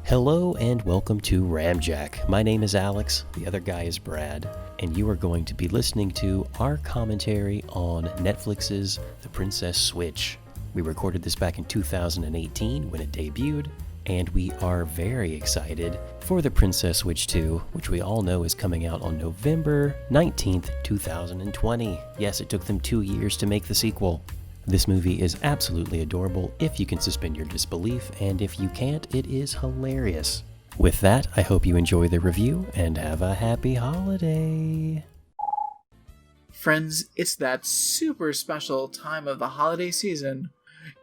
Hello and welcome to Ramjack. My name is Alex, the other guy is Brad, and you are going to be listening to our commentary on Netflix's The Princess Switch. We recorded this back in 2018 when it debuted, and we are very excited for The Princess Switch 2, which we all know is coming out on November 19th, 2020. Yes, it took them 2 years to make the sequel. This movie is absolutely adorable if you can suspend your disbelief, and if you can't, it is hilarious. With that, I hope you enjoy the review and have a happy holiday. Friends, it's that super special time of the holiday season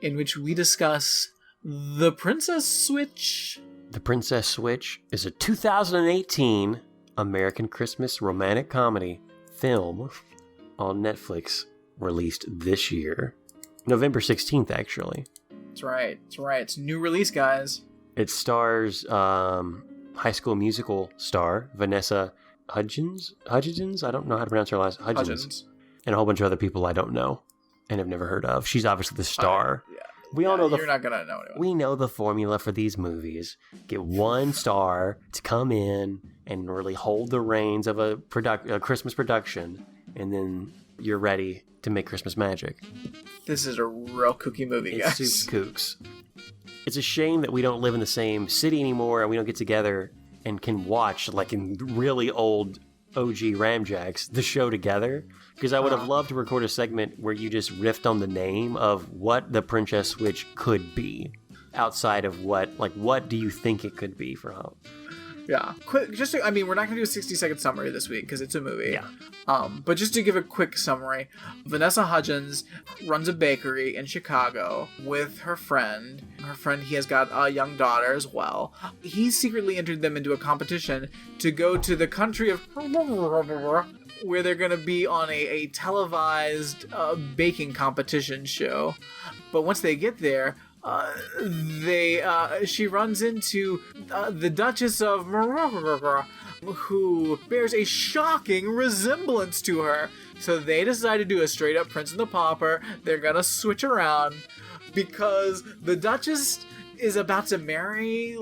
in which we discuss The Princess Switch. The Princess Switch is a 2018 American Christmas romantic comedy film on Netflix, released this year. November 16th, actually. That's right. It's a new release, guys. It stars High School Musical star Vanessa Hudgens? I don't know how to pronounce her last Hudgens. And a whole bunch of other people I don't know and have never heard of. She's obviously the star. We all know you're not gonna know anyone. We know the formula for these movies. Get one star to come in and really hold the reins of a Christmas production, and then you're ready to make Christmas magic. This is a real kooky movie, guys. It's super kooks. It's a shame that we don't live in the same city anymore and we don't get together and can watch, like in really old OG Ramjacks, the show together. Because I would have loved to record a segment where you just riffed on the name of what the Princess Switch could be. Outside of what do you think it could be for home? Yeah. Quick, we're not going to do a 60-second summary this week because it's a movie. Yeah. But just to give a quick summary, Vanessa Hudgens runs a bakery in Chicago with her friend. He has got a young daughter as well. He secretly entered them into a competition to go to the country of where they're going to be on a televised baking competition show. But once they get there, she runs into the Duchess of who bears a shocking resemblance to her. So they decide to do a straight up Prince and the Pauper. They're gonna switch around because the Duchess is about to marry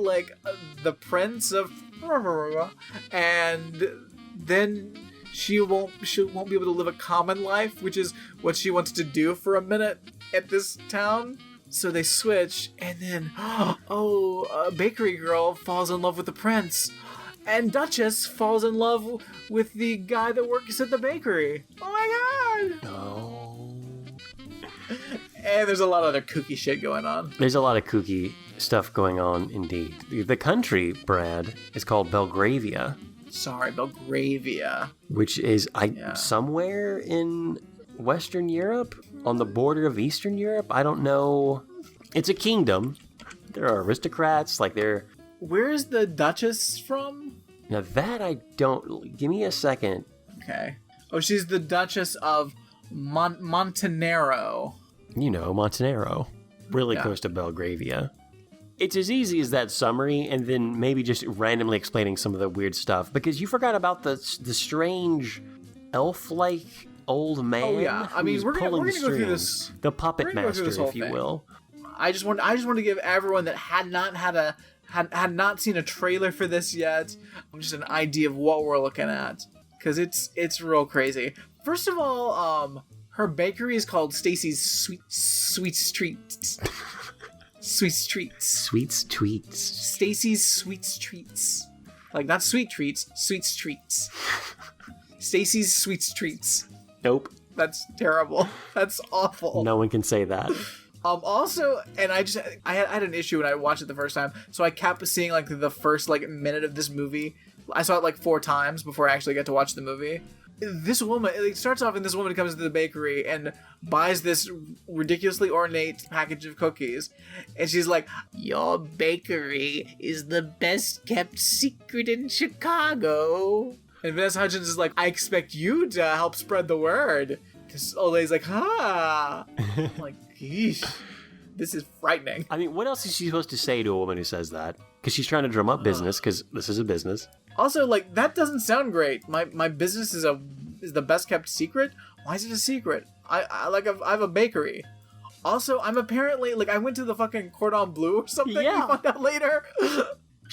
the Prince of and then she won't be able to live a common life, which is what she wants to do for a minute at this town. So they switch, and then, Bakery Girl falls in love with the prince, and Duchess falls in love with the guy that works at the bakery. Oh my god! Oh. And there's a lot of other kooky shit going on. There's a lot of kooky stuff going on, indeed. The country, Brad, is called Belgravia. Sorry, Belgravia. Which is somewhere in Western Europe, on the border of Eastern Europe. I don't know. It's a kingdom. There are aristocrats, Where is the Duchess from? Now that I don't. Give me a second. Okay. Oh, she's the Duchess of Montenegro. You know, Montenegro. Really close to Belgravia. It's as easy as that summary, and then maybe just randomly explaining some of the weird stuff, because you forgot about the strange elf-like old man. Oh yeah, we're gonna go through this. The puppet master, if you will. I just want to give everyone that had not seen a trailer for this yet, just an idea of what we're looking at, because it's real crazy. First of all, her bakery is called Stacy's Sweet Treats. Sweet Treats. Sweet Treats. Stacy's Sweet Treats. Not Sweet Treats, Sweet Treats. Stacy's Sweet Treats. Nope. That's terrible. That's awful. No one can say that. Also, and I had an issue when I watched it the first time, so I kept seeing the first minute of this movie. I saw it 4 times before I actually got to watch the movie. This woman, it starts off and this woman comes to the bakery and buys this ridiculously ornate package of cookies, and she's like, "Your bakery is the best kept secret in Chicago." And Vanessa Hudgens is like, "I expect you to help spread the word." This old lady's like, "Ha!" I'm like, "Geesh, this is frightening." What else is she supposed to say to a woman who says that? Because she's trying to drum up business, because this is a business. Also, that doesn't sound great. My business is the best kept secret? Why is it a secret? I have a bakery. Also, I'm apparently, I went to the fucking Cordon Bleu or something. Yeah. We found out later.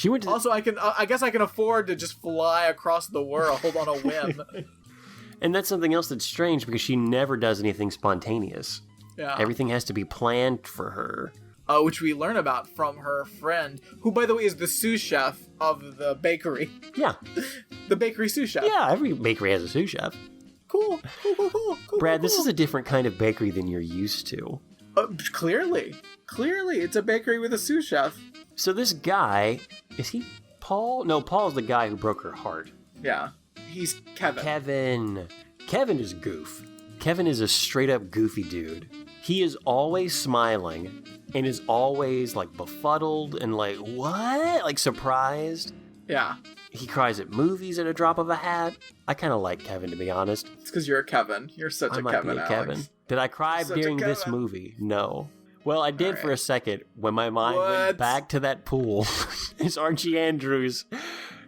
She went to... Also, I guess I can afford to just fly across the world on a whim. And that's something else that's strange because she never does anything spontaneous. Yeah. Everything has to be planned for her. Which we learn about from her friend, who, by the way, is the sous chef of the bakery. Yeah. The bakery sous chef. Yeah, every bakery has a sous chef. Cool. Brad, this is a different kind of bakery than you're used to. Clearly, it's a bakery with a sous chef. So this guy, is he Paul? No, Paul's the guy who broke her heart. Yeah, he's Kevin. Kevin is goof. Kevin is a straight up goofy dude. He is always smiling and is always like befuddled and like, what? Like surprised. Yeah. He cries at movies at a drop of a hat. I kind of like Kevin, to be honest. It's because you're a Kevin. You're such a Kevin, Alex. Kevin. Did I cry during this movie? No. Well, I did for a second when my mind went back to that pool as Archie Andrews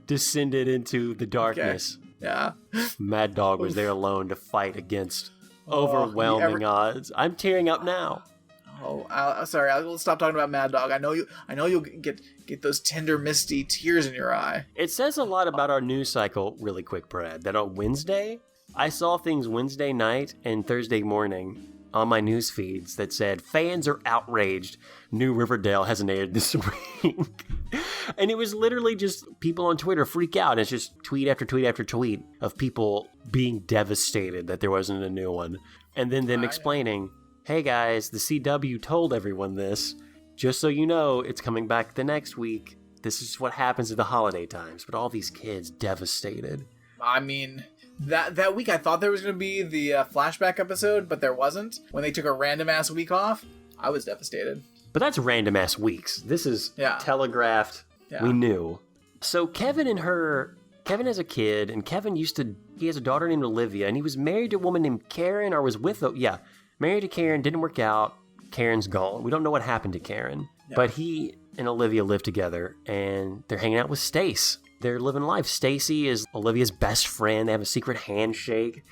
descended into the darkness. Okay. Yeah. Mad Dog was there alone to fight against overwhelming odds. I'm tearing up now. Oh, sorry. I'll stop talking about Mad Dog. I know you'll get those tender, misty tears in your eye. It says a lot about our news cycle, really quick, Brad, that on Wednesday, I saw things Wednesday night and Thursday morning on my news feeds that said, fans are outraged. New Riverdale hasn't aired this week. And it was literally just people on Twitter freak out. It's just tweet after tweet after tweet of people being devastated that there wasn't a new one. And then them explaining, hey guys, the CW told everyone this. Just so you know, it's coming back the next week. This is what happens at the holiday times. But all these kids devastated. I mean, that week I thought there was going to be the flashback episode, but there wasn't. When they took a random-ass week off, I was devastated. But that's random-ass weeks. This is telegraphed. Yeah. We knew. So Kevin has a kid, and he has a daughter named Olivia, and he was married to a woman named Karen, or was married to Karen, didn't work out. Karen's gone. We don't know what happened to Karen. Yeah. But he and Olivia live together, and they're hanging out with Stace. They're living life. Stacy is Olivia's best friend. They have a secret handshake.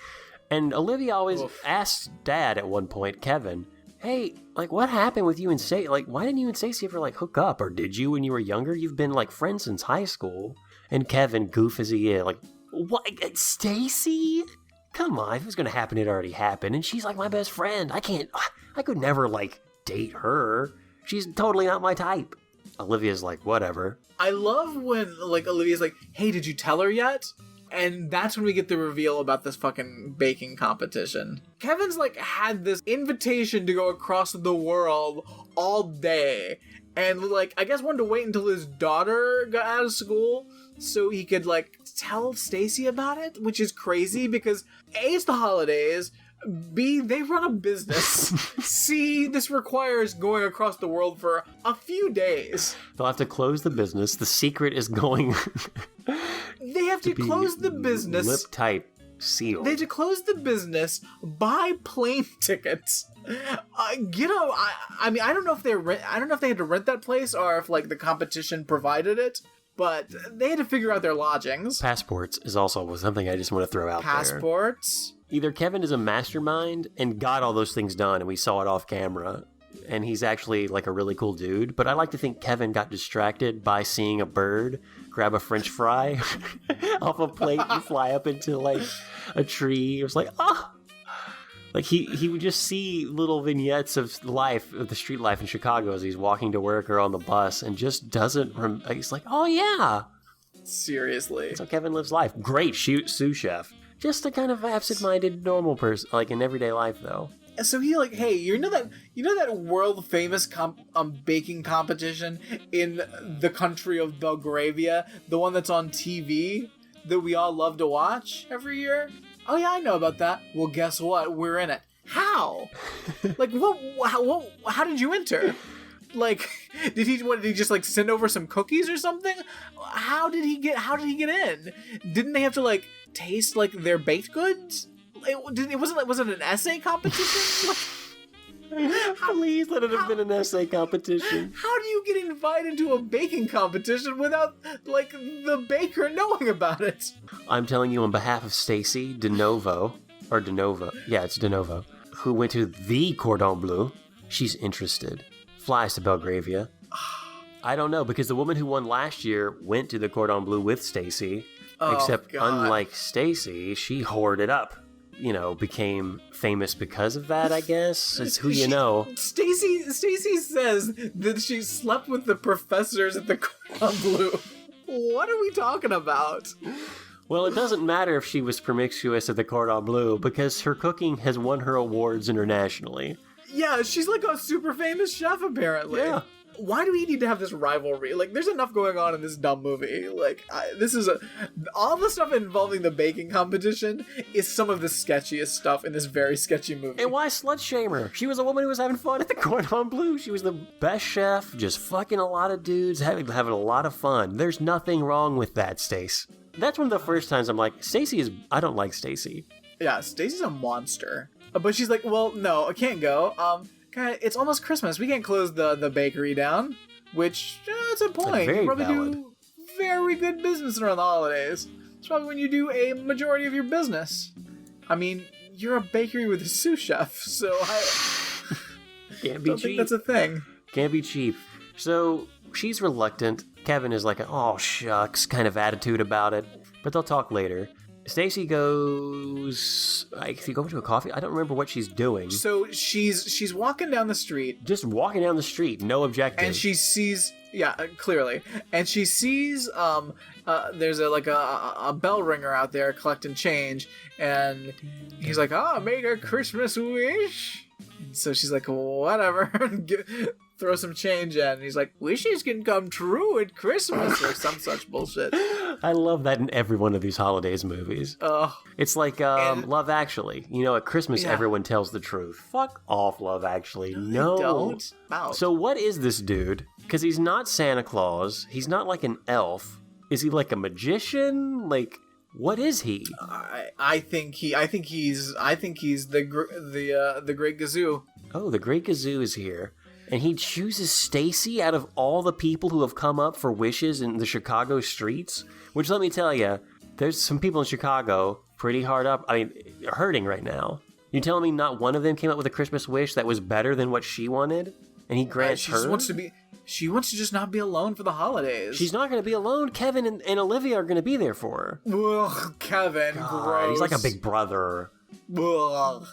And Olivia always asks Dad at one point, Kevin, hey, like, what happened with you and Stacy? Like, why didn't you and Stacy ever, like, hook up? Or did you when you were younger? You've been, like, friends since high school. And Kevin, goof as he is, like, what? Stacy? Come on, if it was going to happen, it already happened. And she's, like, my best friend. I could never, like, date her. She's totally not my type. Olivia's like, whatever. I love when, like, Olivia's like, hey, did you tell her yet? And that's when we get the reveal about this fucking baking competition. Kevin's, like, had this invitation to go across the world all day. And, like, I guess wanted to wait until his daughter got out of school so he could, like, tell Stacy about it, which is crazy because A, it's the holidays, B, they run a business. C, this requires going across the world for a few days. They'll have to close the business. The secret is going... They have to close the business. Lip tight sealed. They have to close the business, buy plane tickets. I mean, I don't know if they had to rent that place or if, like, the competition provided it. But they had to figure out their lodgings. Passports is also something I just want to throw out there. Passports. Either Kevin is a mastermind and got all those things done and we saw it off camera, and he's actually like a really cool dude. But I like to think Kevin got distracted by seeing a bird grab a French fry off a plate and fly up into like a tree. It was like, ah! Like he would just see little vignettes of the street life in Chicago as he's walking to work or on the bus and just doesn't, he's like, oh yeah. Seriously. That's how Kevin lives life. Great sous chef. Just a kind of absent-minded normal person, like in everyday life though. And so he like, hey, you know that world famous baking competition in the country of Belgravia, the one that's on TV that we all love to watch every year? Oh yeah, I know about that. Well, guess what? We're in it. How? Like, how did you enter? Like, did he just like send over some cookies or something? How did he get in? Didn't they have to like taste like their baked goods? Was it an essay competition? Please let it have been an essay competition. How do you get invited to a baking competition without, like, the baker knowing about it? I'm telling you on behalf of Stacy DeNovo, who went to the Cordon Bleu. She's interested. Flies to Belgravia. I don't know, because the woman who won last year went to the Cordon Bleu with Stacy. Except, unlike Stacy, she hoarded up. You know, became famous because of that, I guess. It's who you know. Stacy says that she slept with the professors at the Cordon Bleu. What are we talking about? Well, it doesn't matter if she was promiscuous at the Cordon Bleu, because her cooking has won her awards internationally. Yeah, she's like a super famous chef, apparently. Yeah. Why do we need to have this rivalry? Like, there's enough going on in this dumb movie. Like, all the stuff involving the baking competition is some of the sketchiest stuff in this very sketchy movie. And why slut shame her? She was a woman who was having fun at the Cordon Bleu. She was the best chef, just fucking a lot of dudes, having a lot of fun. There's nothing wrong with that, Stace. That's one of the first times I'm like, I don't like Stacy. Yeah, Stacy's a monster. But she's like, well, no, I can't go. It's almost Christmas. We can't close the bakery down. Which, that's a point. Very You probably valid. do very good business around the holidays. It's probably when you do a majority of your business. I mean, you're a bakery with a sous chef, so I Can't be don't cheap. think that's a thing. Can't be cheap. So she's reluctant. Kevin is like, oh shucks, kind of attitude about it. But they'll talk later. Stacy goes, if you go to a coffee, I don't remember what she's doing. So she's walking down the street. Just walking down the street, no objective. And she sees, clearly. And she sees, there's a bell ringer out there collecting change. And he's like, make a Christmas wish. And so she's like, whatever. Throw some change in. And he's like, wishes can come true at Christmas or some such bullshit. I love that in every one of these holidays movies. It's like Love Actually. You know, at Christmas, everyone tells the truth. Fuck off, Love Actually. No. Don't. Wow. So what is this dude? Because he's not Santa Claus. He's not like an elf. Is he like a magician? Like, what is he? I think he's the Great Gazoo. Oh, the Great Gazoo is here. And he chooses Stacy out of all the people who have come up for wishes in the Chicago streets. Which, let me tell you, there's some people in Chicago pretty hurting right now. You telling me not one of them came up with a Christmas wish that was better than what she wanted? And he grants her? She wants to just not be alone for the holidays. She's not going to be alone. Kevin and Olivia are going to be there for her. Ugh, Kevin, gross. He's like a big brother. Ugh.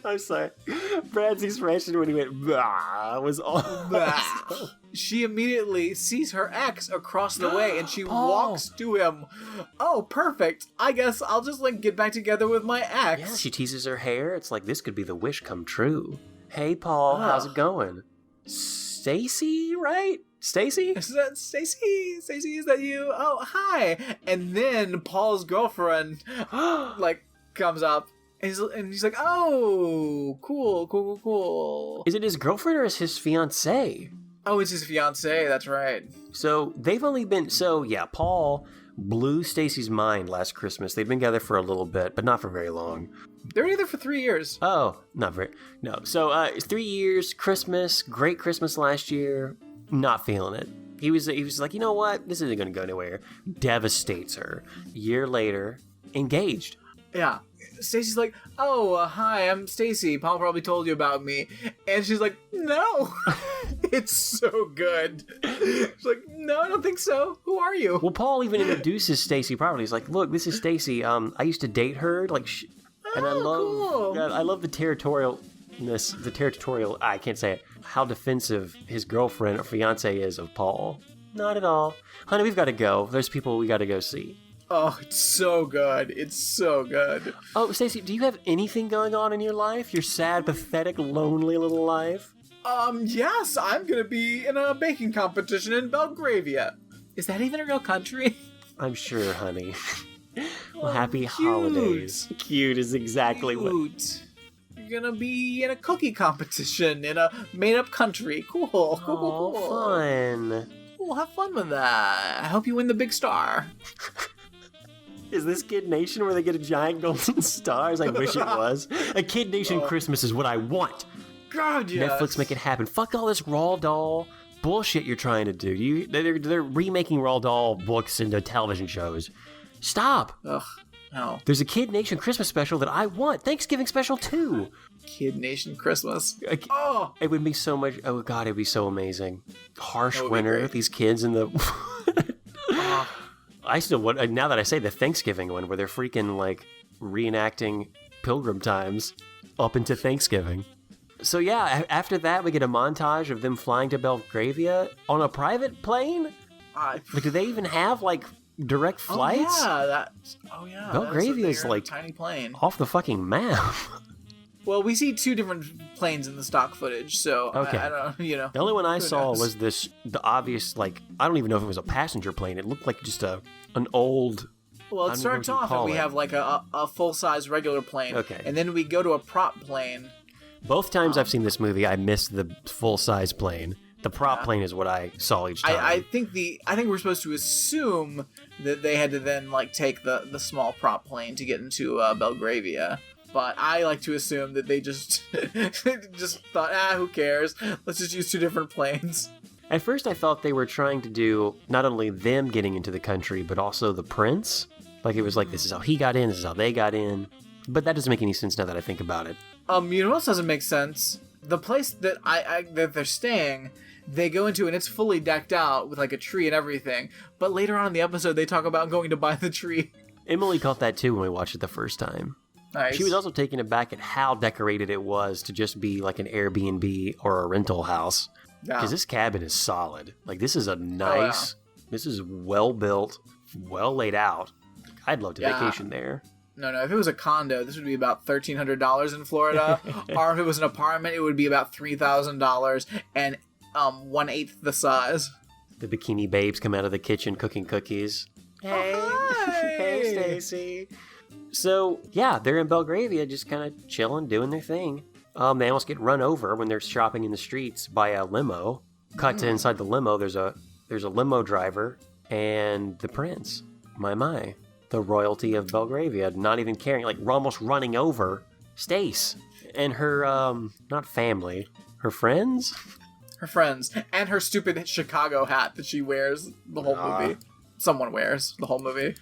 I'm sorry. Brad's expression when he went "bah" was awesome. She immediately sees her ex across the way and she walks to him. Oh, perfect. I guess I'll just get back together with my ex. Yeah, she teases her hair. It's like, this could be the wish come true. Hey, Paul, how's it going? Stacy, right? Stacy? Is that Stacy? Stacy, is that you? Oh, hi. And then Paul's girlfriend comes up. And he's like, oh, cool. Is it his girlfriend or is his fiancée? Oh, it's his fiancée, that's right. So they've only been, Paul blew Stacy's mind last Christmas. They've been together for a little bit, but not for very long. They were together for 3 years. Oh, not very, no. So 3 years, Christmas, great Christmas last year, not feeling it. He was like, you know what, this isn't going to go anywhere. Devastates her. A year later, engaged. Yeah. Stacy's like, oh, hi, I'm Stacy. Paul probably told you about me. And she's like, no. It's so good. She's like, no, I don't think so. Who are you? Well, Paul even introduces Stacy properly. He's like, look, this is Stacy. I used to date her. And I love, cool. God, I love the territorial, I can't say it, how defensive his girlfriend or fiance is of Paul. Not at all. Honey, we've got to go. There's people we got to go see. Oh, it's so good. It's so good. Oh, Stacey, do you have anything going on in your life? Your sad, pathetic, lonely little life? Yes, I'm gonna be in a baking competition in Belgravia. Is that even a real country? I'm sure, honey. Well, happy holidays. Cute is exactly what... You're gonna be in a cookie competition in a made-up country. Cool. Fun. Cool, have fun with that. I hope you win the big star. Is this Kid Nation where they get a giant golden stars? I wish it was. A Kid Nation Christmas is what I want. God, yes. Netflix, make it happen. Fuck all this Roald Dahl bullshit you're trying to do. They're remaking Roald Dahl books into television shows. Stop. Ugh, no. There's a Kid Nation Christmas special that I want. Thanksgiving special too. Kid Nation Christmas. Oh, it would be so much. Oh God, it'd be so amazing. Harsh winter. These kids in the. I still want. Now that I say the Thanksgiving one, where they're freaking like reenacting Pilgrim times up into Thanksgiving. So yeah, after that we get a montage of them flying to Belgravia on a private plane. Like, do they even have like direct flights? Belgravia is like a tiny plane off the fucking map. Well, we see two different planes in the stock footage, so okay. I don't know, The only one I saw was the obvious, like, I don't even know if it was a passenger plane. It looked like just an old... Well, it starts off and we have like a full-size regular plane, and then we go to a prop plane. Both times I've seen this movie, I missed the full-size plane. The prop plane is what I saw each time. I think we're supposed to assume that they had to then like take the small prop plane to get into Belgravia. But I like to assume that they just thought, who cares? Let's just use two different planes. At first I thought they were trying to do not only them getting into the country, but also the prince. Like it was like, this is how he got in, this is how they got in. But that doesn't make any sense now that I think about it. You know what else doesn't make sense? The place that that they're staying, they go into and it's fully decked out with like a tree and everything. But later on in the episode, they talk about going to buy the tree. Emily caught that too when we watched it the first time. Nice. She was also taken aback at how decorated it was to just be like an Airbnb or a rental house. Because this cabin is solid. Like, this is a nice, this is well built, well laid out. I'd love to vacation there. No, if it was a condo, this would be about $1,300 in Florida. Or if it was an apartment, it would be about $3,000 and 1/8 the size. The bikini babes come out of the kitchen cooking cookies. Hey, hey, Stacy. So, yeah, they're in Belgravia just kind of chilling, doing their thing. They almost get run over when they're shopping in the streets by a limo. Cut to inside the limo, there's a limo driver and the prince. My. The royalty of Belgravia, not even caring, like almost running over Stace and her, not family, her friends? Her friends. And her stupid Chicago hat that she wears the whole movie. Someone wears the whole movie.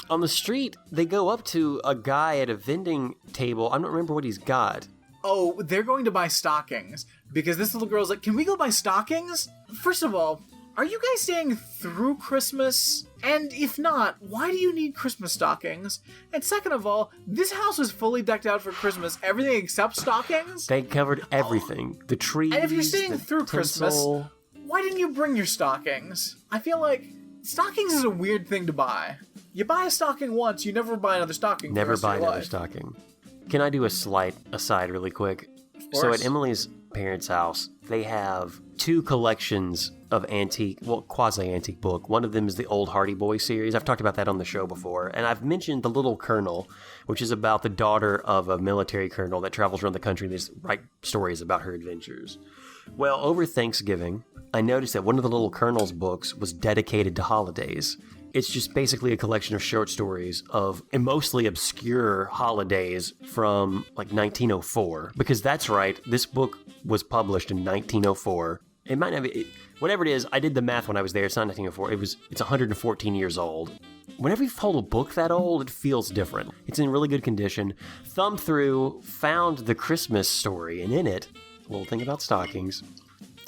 On the street, they go up to a guy at a vending table. I don't remember what he's got. Oh, they're going to buy stockings. Because this little girl's like, can we go buy stockings? First of all, are you guys staying through Christmas? And if not, why do you need Christmas stockings? And second of all, this house is fully decked out for Christmas. Everything except stockings? They covered everything. The trees, and if you're staying through tinsel. Christmas, why didn't you bring your stockings? I feel like stockings is a weird thing to buy. You buy a stocking once, you never buy another stocking. Never buy another stocking. Can I do a slight aside really quick? So at Emily's parents' house, they have two collections of quasi-antique book. One of them is the Old Hardy Boys series. I've talked about that on the show before. And I've mentioned The Little Colonel, which is about the daughter of a military colonel that travels around the country and writes stories about her adventures. Well, over Thanksgiving, I noticed that one of the Little Colonel's books was dedicated to holidays. It's just basically a collection of short stories of mostly obscure holidays from like 1904. Because that's right, this book was published in 1904. It might not be, whatever it is, I did the math when I was there. It's not 1904. It's 114 years old. Whenever you hold a book that old, it feels different. It's in really good condition. Thumbed through, found the Christmas story, and in it, a little thing about stockings.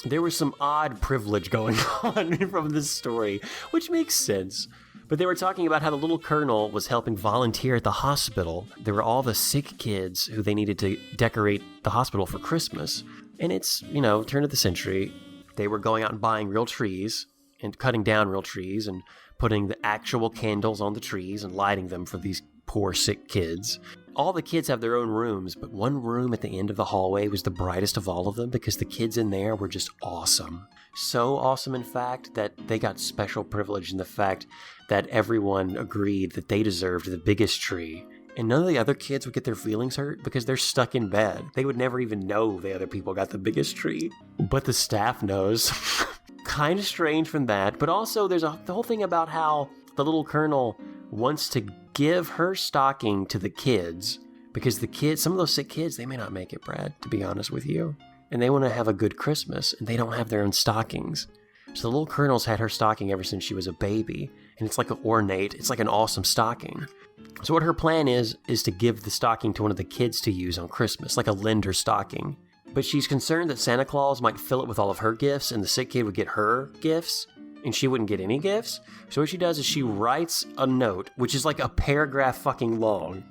There was some odd privilege going on from this story, which makes sense. But they were talking about how the little colonel was helping volunteer at the hospital. There were all the sick kids who they needed to decorate the hospital for Christmas. And it's, turn of the century. They were going out and buying real trees and cutting down real trees and putting the actual candles on the trees and lighting them for these poor sick kids. All the kids have their own rooms, but one room at the end of the hallway was the brightest of all of them because the kids in there were just awesome. So awesome, in fact, that they got special privilege in the fact that everyone agreed that they deserved the biggest tree. And none of the other kids would get their feelings hurt because they're stuck in bed. They would never even know the other people got the biggest tree. But the staff knows. Kind of strange from that. But also there's the whole thing about how the little colonel wants to give her stocking to the kids. Because the kids, some of those sick kids, they may not make it, Brad, to be honest with you. And they want to have a good Christmas, and they don't have their own stockings. So the little colonel's had her stocking ever since she was a baby. And it's like ornate. It's like an awesome stocking. So what her plan is to give the stocking to one of the kids to use on Christmas, like a lender stocking. But she's concerned that Santa Claus might fill it with all of her gifts and the sick kid would get her gifts and she wouldn't get any gifts. So what she does is she writes a note, which is like a paragraph fucking long,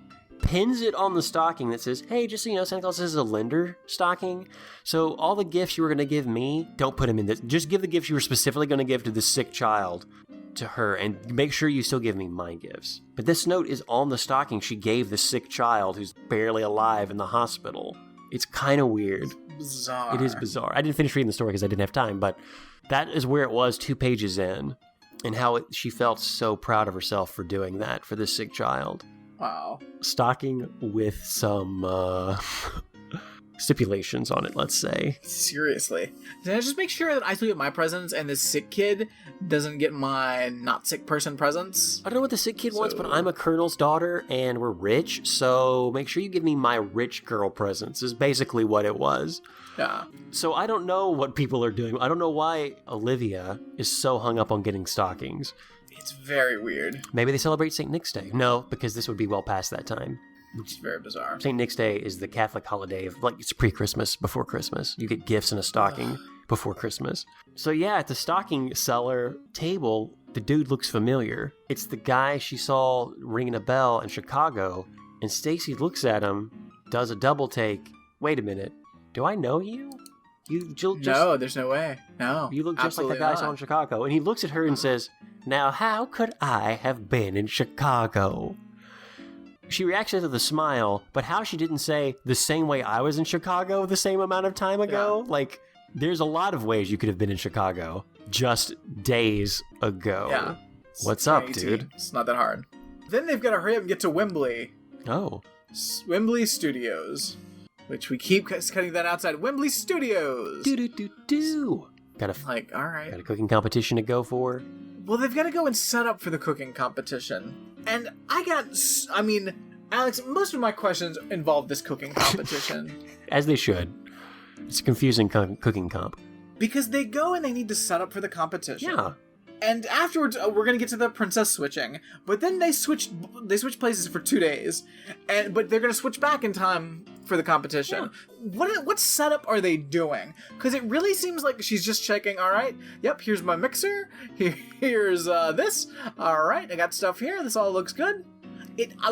pins it on the stocking that says, hey, just so you know, Santa Claus is a lender stocking. So all the gifts you were going to give me, don't put them in this. Just give the gifts you were specifically going to give to the sick child to her and make sure you still give me my gifts. But this note is on the stocking she gave the sick child who's barely alive in the hospital. It's kind of weird. Bizarre. It is bizarre. I didn't finish reading the story because I didn't have time, but that is where it was 2 pages in, and how she felt so proud of herself for doing that for this sick child. Wow. Stocking with some stipulations on it, let's say. Seriously. Did I just make sure that I still get my presents and this sick kid doesn't get my not sick person presents? I don't know what the sick kid wants, but I'm a colonel's daughter and we're rich, so make sure you give me my rich girl presents is basically what it was. Yeah. So I don't know what people are doing. I don't know why Olivia is so hung up on getting stockings. It's very weird. Maybe they celebrate St. Nick's Day. No, because this would be well past that time. It's very bizarre. St. Nick's Day is the Catholic holiday of, like, it's pre-Christmas, before Christmas. You get gifts in a stocking before Christmas. So yeah, at the stocking seller table, the dude looks familiar. It's the guy she saw ringing a bell in Chicago, and Stacy looks at him, does a double take. Wait a minute, do I know you? No, there's no way. No, you look just like the guy I saw in Chicago. And he looks at her and says, now how could I have been in Chicago? She reacts with a smile, but how she didn't say the same way I was in Chicago the same amount of time ago? Yeah. Like, there's a lot of ways you could have been in Chicago just days ago. Yeah. What's up, dude? It's not that hard. Then they've got to hurry up and get to Wembley. Oh. Wembley Studios. Which we keep cutting that outside. Wembley Studios! Do. Got a cooking competition to go for. Well, they've got to go and set up for the cooking competition. And Alex, most of my questions involve this cooking competition. As they should. It's a confusing cooking comp. Because they go and they need to set up for the competition. Yeah. And afterwards, we're going to get to the princess switching. But then they switch places for 2 days. But they're going to switch back in time for the competition. Yeah. What setup are they doing? Because it really seems like she's just checking, all right, yep, here's my mixer. Here's this. All right, I got stuff here. This all looks good.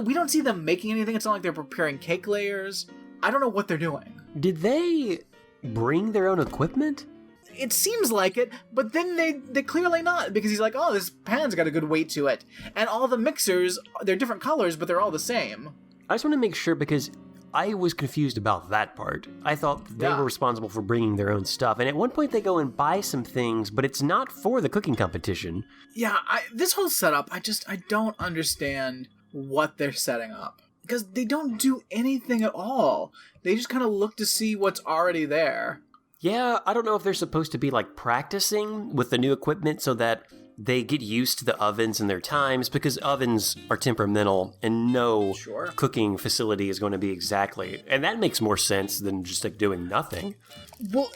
We don't see them making anything. It's not like they're preparing cake layers. I don't know what they're doing. Did they bring their own equipment? It seems like it, but then they clearly not, because he's like, oh, this pan's got a good weight to it. And all the mixers, they're different colors, but they're all the same. I just want to make sure, because I was confused about that part. I thought they were responsible for bringing their own stuff. And at one point they go and buy some things, but it's not for the cooking competition. Yeah, this whole setup, I don't understand what they're setting up. Because they don't do anything at all. They just kind of look to see what's already there. Yeah, I don't know if they're supposed to be, like, practicing with the new equipment so that they get used to the ovens and their times, because ovens are temperamental and no cooking facility is going to be exactly. And that makes more sense than just, like, doing nothing. Well,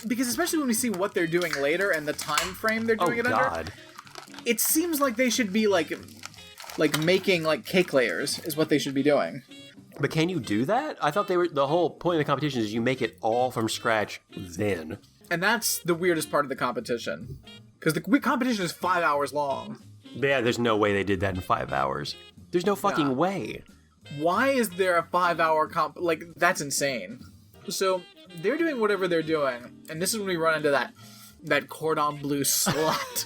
because especially when we see what they're doing later and the time frame they're doing under, it seems like they should be, like making, like, cake layers is what they should be doing. But can you do that? I thought the whole point of the competition is you make it all from scratch then. And that's the weirdest part of the competition. Because the competition is 5 hours long. Yeah, there's no way they did that in 5 hours. There's no fucking way. Why is there a 5 hour like, that's insane. So, they're doing whatever they're doing. And this is when we run into that cordon bleu slut.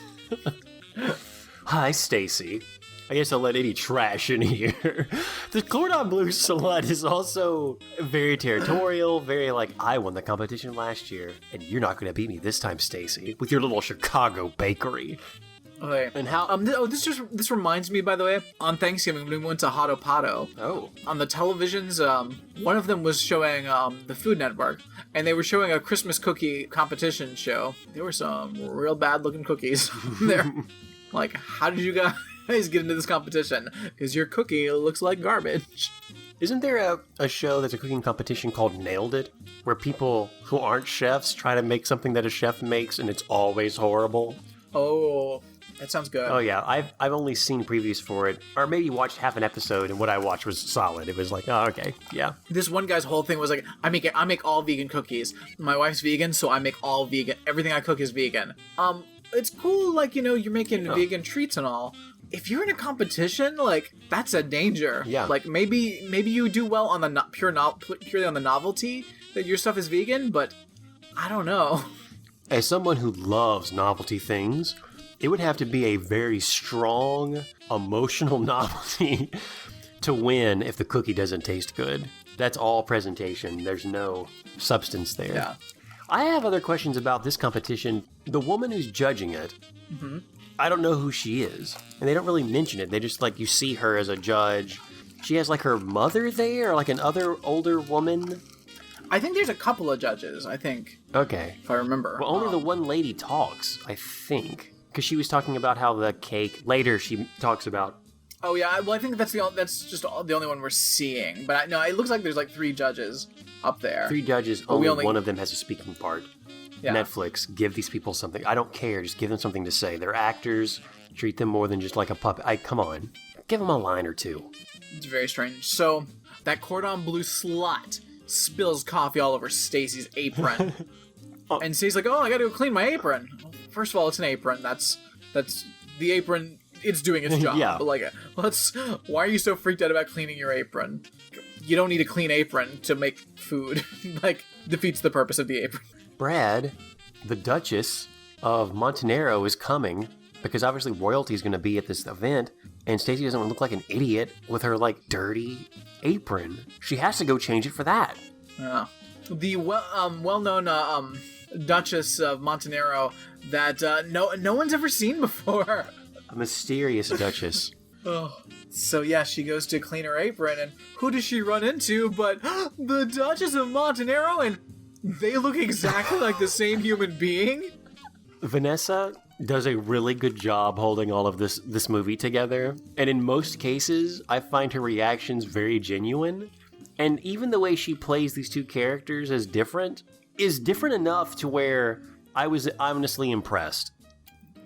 Hi, Stacy. I guess I'll let any trash in here. The cordon bleu slut is also very territorial, very like, I won the competition last year, and you're not going to beat me this time, Stacy, with your little Chicago bakery. Okay. And how? This reminds me, by the way, on Thanksgiving when we went to Hado Pado. Oh. On the televisions, one of them was showing the Food Network, and they were showing a Christmas cookie competition show. There were some real bad looking cookies there. Like, how did you guys get into this competition? Because your cookie looks like garbage. Isn't there a show that's a cooking competition called Nailed It? Where people who aren't chefs try to make something that a chef makes and it's always horrible? Oh, That sounds good. Oh yeah, I've only seen previews for it, or maybe watched half an episode, and what I watched was solid. It was like, oh okay, yeah. This one guy's whole thing was like, I make all vegan cookies. My wife's vegan, so I make all vegan. Everything I cook is vegan. It's cool, like, you're making vegan treats and all. If you're in a competition, like, that's a danger. Yeah. Like, maybe you do well on the purely on the novelty that your stuff is vegan, but I don't know. As someone who loves novelty things, it would have to be a very strong emotional novelty to win if the cookie doesn't taste good. That's all presentation. There's no substance there. Yeah. I have other questions about this competition. The woman who's judging it, I don't know who she is. And they don't really mention it. They just, like, you see her as a judge. She has, like, her mother there, or, like, another older woman. I think there's a couple of judges, I think. Okay. If I remember. Well, only the one lady talks, I think. Because she was talking about how the cake... Later, she talks about... Oh, yeah. Well, I think that's just the only one we're seeing. But no, it looks like there's, like, 3 judges up there. 3 judges, only one of them has a speaking part. Yeah. Netflix, give these people something. I don't care, just give them something to say. They're actors, treat them more than just like a puppet. Come on, give them a line or two. It's very strange. So, that cordon bleu slut spills coffee all over Stacy's apron. And Stacy's like, oh, I gotta go clean my apron. First of all, it's an apron. That's the apron, it's doing its job. Yeah. But, like, why are you so freaked out about cleaning your apron? You don't need a clean apron to make food. Like, defeats the purpose of the apron. Brad, the Duchess of Montenero is coming because obviously royalty is going to be at this event, and Stacy doesn't want to look like an idiot with her, like, dirty apron. She has to go change it for that. Yeah. The well-known Duchess of Montenero that no one's ever seen before. A mysterious Duchess. Oh. So yeah, she goes to clean her apron, and who does she run into but the Duchess of Montenero, and they look exactly like the same human being. Vanessa does a really good job holding all of this movie together, and in most cases, I find her reactions very genuine, and even the way she plays these two characters as different is different enough to where I was honestly impressed.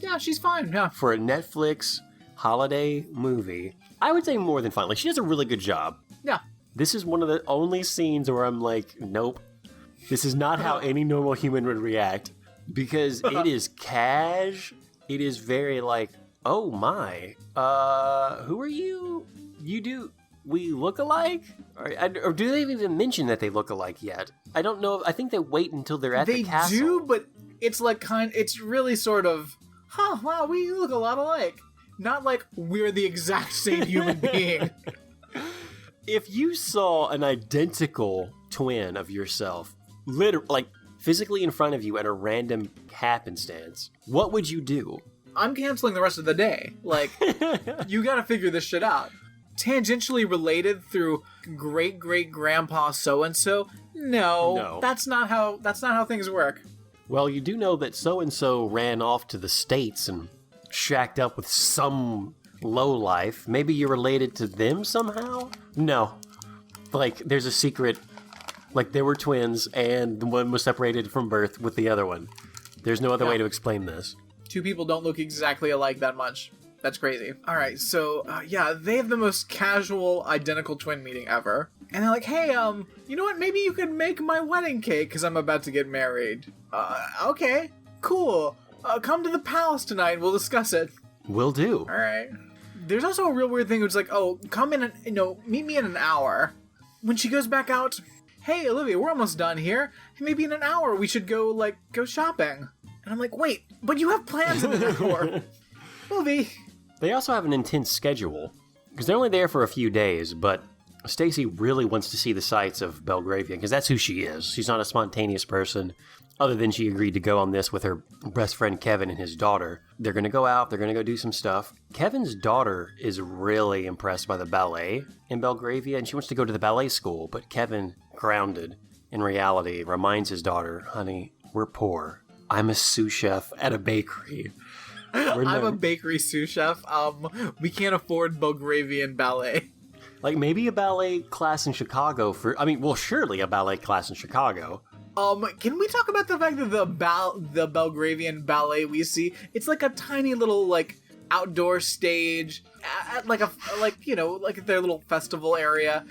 Yeah, she's fine, yeah. For a Netflix holiday movie, I would say more than fine. Like, she does a really good job. Yeah. This is one of the only scenes where I'm like, nope. This is not how any normal human would react, because it is cash. It is very like, oh my, who are you? We look alike? Or do they even mention that they look alike yet? I don't know. I think they wait until they're at the castle. They do, but it's like it's really sort of, wow, we look a lot alike. Not like we're the exact same human being. If you saw an identical twin of yourself, literally, like, physically in front of you at a random happenstance, what would you do? I'm canceling the rest of the day. Like, you gotta figure this shit out. Tangentially related through great-great-grandpa so-and-so? No. That's not how things work. Well, you do know that so-and-so ran off to the States and shacked up with some lowlife. Maybe you're related to them somehow? No. Like, there's a secret. Like, there were twins, and the one was separated from birth with the other one. There's no other way to explain this. 2 people don't look exactly alike that much. That's crazy. All right, so, they have the most casual, identical twin meeting ever. And they're like, hey, you know what? Maybe you could make my wedding cake, because I'm about to get married. Okay, cool. Come to the palace tonight, we'll discuss it. Will do. All right. There's also a real weird thing, which is like, oh, come in, meet me in an hour. When she goes back out, hey, Olivia, we're almost done here. Maybe in an hour we should go shopping. And I'm like, wait, but you have plans in an hour. Movie. They also have an intense schedule, because they're only there for a few days, but Stacy really wants to see the sights of Belgravian, because that's who she is. She's not a spontaneous person, other than she agreed to go on this with her best friend Kevin and his daughter. They're going to go out, they're going to go do some stuff. Kevin's daughter is really impressed by the ballet in Belgravia, and she wants to go to the ballet school, but Kevin, grounded in reality, reminds his daughter, honey, we're poor. I'm a sous chef at a bakery. I'm a bakery sous chef. We can't afford Belgravian ballet. Like, maybe a ballet class in Chicago surely a ballet class in Chicago. Can we talk about the fact that the Belgravian ballet we see, it's like a tiny little, like, outdoor stage at like their little festival area.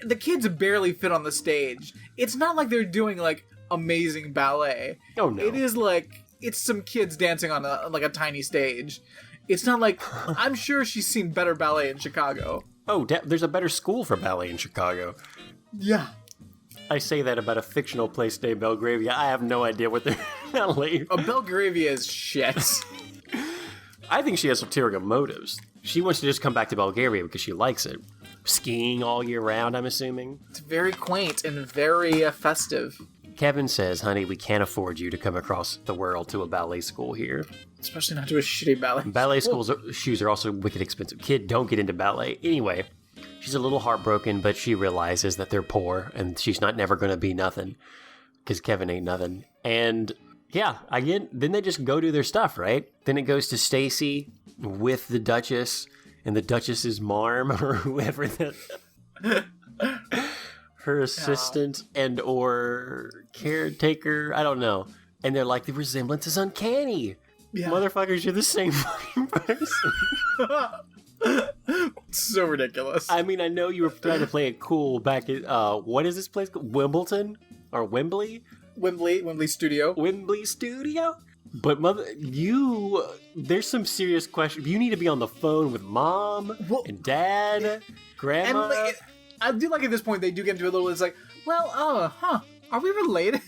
The kids barely fit on the stage. It's not like they're doing like amazing ballet. Oh no. It is like it's some kids dancing on a tiny stage. It's not like I'm sure she's seen better ballet in Chicago. Oh, there's a better school for ballet in Chicago. Yeah. I say that about a fictional place named Belgravia. I have no idea what their ballet. Belgravia is shit. I think she has ulterior motives. She wants to just come back to Belgravia because she likes it. Skiing all year round, I'm assuming. It's very quaint and very festive. Kevin says, honey, we can't afford you to come across the world to a ballet school here. Especially not to a shitty ballet. Ballet schools shoes are also wicked expensive. Kid, don't get into ballet. Anyway, she's a little heartbroken, but she realizes that they're poor and she's never going to be nothing because Kevin ain't nothing. And yeah, again, then they just go do their stuff, right? Then it goes to Stacy with the Duchess and the Duchess's marm or whoever her assistant and or caretaker. I don't know. And they're like, the resemblance is uncanny. Yeah. Motherfuckers, you're the same fucking person. So ridiculous. I mean, I know you were trying to play it cool back at, what is this place called? Wimbledon? Or Wembley? Wembley Studio. Wembley Studio? But there's some serious questions. You need to be on the phone with mom and dad, grandma. And I do like at this point they do get into a little, it's like, well, are we related?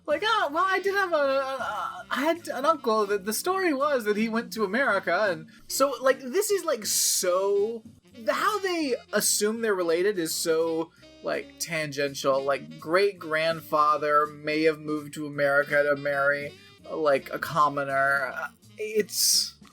Like, well, I did have I had an uncle that the story was that he went to America, and so like this is like so how they assume they're related is so like tangential. Like great grandfather may have moved to America to marry like a commoner.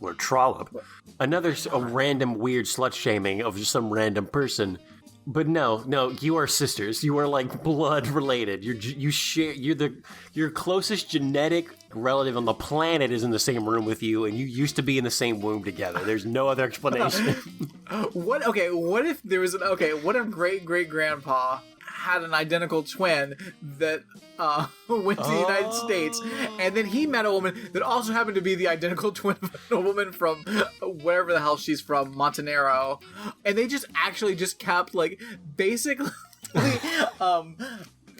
Or trollop. Another random weird slut shaming of just some random person. But no, you are sisters. You are like blood related. Your closest genetic relative on the planet is in the same room with you, and you used to be in the same womb together. There's no other explanation. What if great grandpa had an identical twin that went to the United States, and then he met a woman that also happened to be the identical twin of a woman from wherever the hell she's from, Montenegro, and they just kept like basically